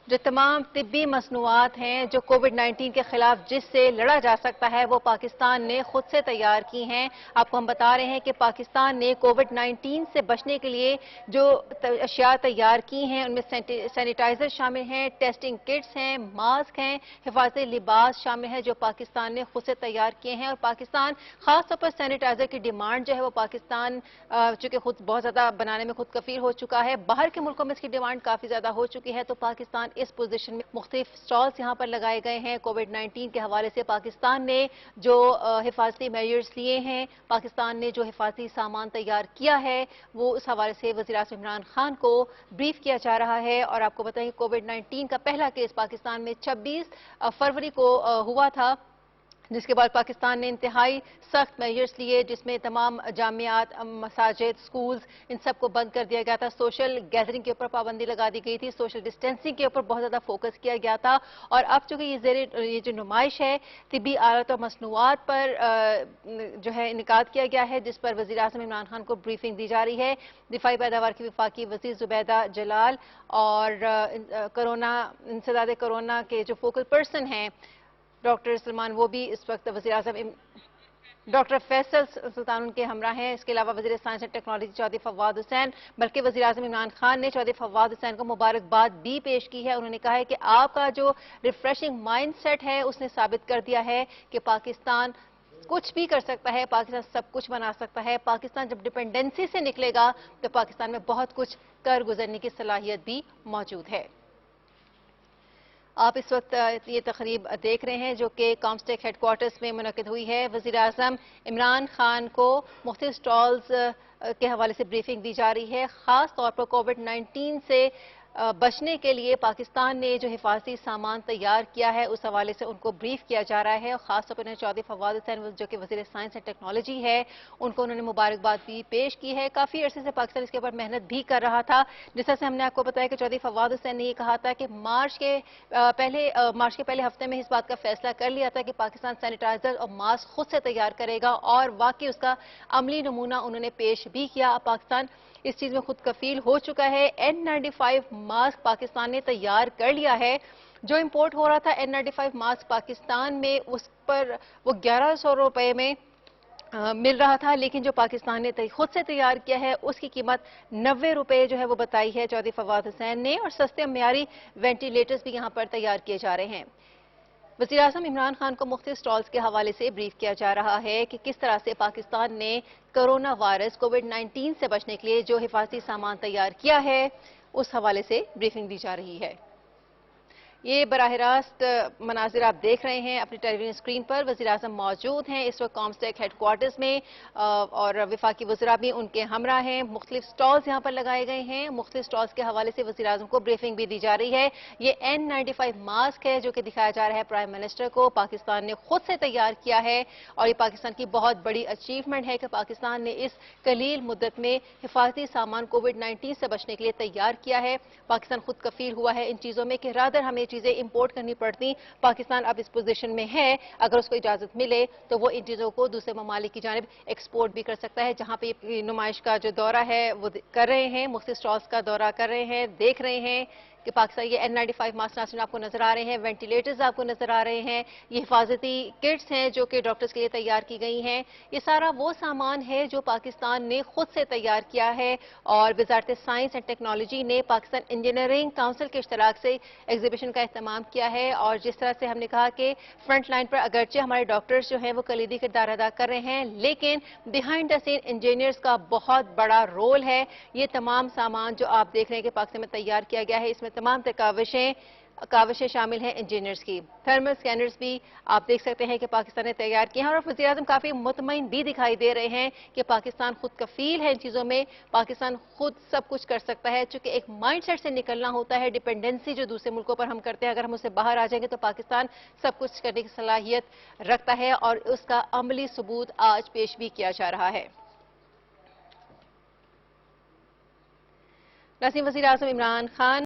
جو تمام طبی مصنوعات ہیں جو کووڈ 19 کے خلاف جس سے لڑا جا سکتا ہے وہ پاکستان نے خود سے تیار کی ہیں۔ آپ کو ہم بتا رہے ہیں کہ پاکستان نے کووڈ 19 سے بچنے کے لیے جو اشیاء تیار کی ہیں ان میں سینیٹائزر شامل ہیں، ٹیسٹنگ کٹس ہیں، ماسک ہیں، حفاظتی لباس شامل ہے جو پاکستان نے خود سے تیار کیے ہیں، اور پاکستان خاص طور پر سینیٹائزر کی ڈیمانڈ جو ہے وہ پاکستان چونکہ خود بہت زیادہ بنانے میں خود کفیل ہو چکا ہے، باہر کے ملکوں میں اس کی ڈیمانڈ کافی زیادہ ہو چکی ہے، تو پاکستان اس پوزیشن میں مختلف سٹالز یہاں پر لگائے گئے ہیں۔ کووڈ 19 کے حوالے سے پاکستان نے جو حفاظتی میجرز لیے ہیں، پاکستان نے جو حفاظتی سامان تیار کیا ہے وہ اس حوالے سے وزیر اعظم عمران خان کو بریف کیا جا رہا ہے۔ اور آپ کو بتائیں کہ کووڈ 19 کا پہلا کیس پاکستان میں 26 فروری کو ہوا تھا، جس کے بعد پاکستان نے انتہائی سخت میجرز لیے جس میں تمام جامعات، مساجد، سکولز ان سب کو بند کر دیا گیا تھا، سوشل گیدرنگ کے اوپر پابندی لگا دی گئی تھی، سوشل ڈسٹینسنگ کے اوپر بہت زیادہ فوکس کیا گیا تھا، اور اب چونکہ یہ جو نمائش ہے طبی آلات اور مصنوعات پر جو ہے انعقاد کیا گیا ہے جس پر وزیر اعظم عمران خان کو بریفنگ دی جا رہی ہے۔ دفاعی پیداوار کی وفاقی وزیر زبیدہ جلال اور انسداد کرونا کے جو فوکل پرسن ہیں ڈاکٹر سلمان وہ بھی اس وقت وزیر اعظم ڈاکٹر فیصل سلطان ان کے ہمراہ ہیں۔ اس کے علاوہ وزیر science and technology Chaudhry Fawad Hussain, بلکہ وزیر اعظم عمران خان نے چودھری فواد حسین کو مبارکباد بھی پیش کی ہے۔ انہوں نے کہا ہے کہ آپ کا جو ریفریشنگ مائنڈ سیٹ ہے اس نے ثابت کر دیا ہے کہ پاکستان کچھ بھی کر سکتا ہے، پاکستان سب کچھ بنا سکتا ہے، پاکستان جب ڈیپینڈنسی سے نکلے گا تو پاکستان میں بہت کچھ کر گزرنے کی صلاحیت بھی موجود ہے۔ آپ اس وقت یہ تقریب دیکھ رہے ہیں جو کہ کامسٹیک ہیڈ کوارٹرز میں منعقد ہوئی ہے۔ وزیر اعظم عمران خان کو مختلف سٹالز کے حوالے سے بریفنگ دی جا رہی ہے، خاص طور پر کووڈ 19 سے بچنے کے لیے پاکستان نے جو حفاظتی سامان تیار کیا ہے اس حوالے سے ان کو بریف کیا جا رہا ہے، اور خاص طور پر چودھری فواد حسین جو کہ وزیر سائنس اینڈ ٹیکنالوجی ہے ان کو انہوں نے مبارکباد بھی پیش کی ہے۔ کافی عرصے سے پاکستان اس کے اوپر محنت بھی کر رہا تھا، جس طرح سے ہم نے آپ کو بتایا کہ چودھری فواد حسین نے یہ کہا تھا کہ مارچ کے پہلے ہفتے میں اس بات کا فیصلہ کر لیا تھا کہ پاکستان سینیٹائزر اور ماسک خود سے تیار کرے گا، اور واقعی اس کا عملی نمونہ انہوں نے پیش بھی کیا۔ اب پاکستان اس چیز میں خود کفیل ہو چکا ہے۔ N95 ماسک پاکستان نے تیار کر لیا ہے، جو امپورٹ ہو رہا تھا N95 ماسک پاکستان میں اس پر وہ 1100 روپے میں مل رہا تھا، لیکن جو پاکستان نے خود سے تیار کیا ہے اس کی قیمت 90 روپے جو ہے وہ بتائی ہے چودھری فواد حسین نے، اور سستے معیاری وینٹیلیٹرز بھی یہاں پر تیار کیے جا رہے ہیں۔ وزیر اعظم عمران خان کو مختلف سٹالز کے حوالے سے بریف کیا جا رہا ہے کہ کس طرح سے پاکستان نے کرونا وائرس کووڈ 19 سے بچنے کے لیے جو حفاظتی سامان تیار کیا ہے اس حوالے سے بریفنگ دی جا رہی ہے۔ یہ براہ راست مناظر آپ دیکھ رہے ہیں اپنی ٹیلی ویژن اسکرین پر. وزیراعظم موجود ہیں اس وقت کامسٹیک ہیڈ کوارٹرز میں اور وفاقی وزراء بھی ان کے ہمراہ ہیں. مختلف سٹالز یہاں پر لگائے گئے ہیں. مختلف سٹالز کے حوالے سے وزیراعظم کو بریفنگ بھی دی جا رہی ہے. یہ N95 ماسک ہے جو کہ دکھایا جا رہا ہے پرائم منسٹر کو. پاکستان نے خود سے تیار کیا ہے اور یہ پاکستان کی بہت بڑی اچیومنٹ ہے کہ پاکستان نے اس قلیل مدت میں حفاظتی سامان کووڈ-19 سے بچنے کے لیے تیار کیا ہے. پاکستان خود کفیل ہوا ہے ان چیزوں میں کہ رادر ہمیں چیزیں امپورٹ کرنی پڑتی. پاکستان اب اس پوزیشن میں ہے اگر اس کو اجازت ملے تو وہ ان چیزوں کو دوسرے ممالک کی جانب ایکسپورٹ بھی کر سکتا ہے. جہاں پہ یہ نمائش کا جو دورہ ہے وہ کر رہے ہیں, مختلف سٹالز کا دورہ کر رہے ہیں, دیکھ رہے ہیں کہ پاکستان یہ N95 ماسک ناظرین آپ کو نظر آ رہے ہیں, وینٹیلیٹرز آپ کو نظر آ رہے ہیں, یہ حفاظتی کٹس ہیں جو کہ ڈاکٹرز کے لیے تیار کی گئی ہیں. یہ سارا وہ سامان ہے جو پاکستان نے خود سے تیار کیا ہے اور وزارت سائنس اینڈ ٹیکنالوجی نے پاکستان انجینئرنگ کونسل کے اشتراک سے ایگزیبیشن کا اہتمام کیا ہے. اور جس طرح سے ہم نے کہا کہ فرنٹ لائن پر اگرچہ ہمارے ڈاکٹرز جو ہیں وہ کلیدی کردار ادا کر رہے ہیں لیکن بیہائنڈ دا سین انجینئرز کا بہت بڑا رول ہے. یہ تمام سامان جو آپ دیکھ رہے ہیں کہ پاکستان میں تیار کیا گیا ہے اس میں تمام کاوشیں شامل ہیں انجینئرز کی. تھرمل سکینرز بھی آپ دیکھ سکتے ہیں کہ پاکستان نے تیار کیے ہیں اور وزیراعظم کافی مطمئن بھی دکھائی دے رہے ہیں کہ پاکستان خود کفیل ہے ان چیزوں میں, پاکستان خود سب کچھ کر سکتا ہے. چونکہ ایک مائنڈ سیٹ سے نکلنا ہوتا ہے, ڈیپینڈنسی جو دوسرے ملکوں پر ہم کرتے ہیں اگر ہم اس سے باہر آ جائیں گے تو پاکستان سب کچھ کرنے کی صلاحیت رکھتا ہے اور اس کا عملی ثبوت آج پیش بھی کیا جا رہا ہے. ناظرین, وزیر اعظم عمران خان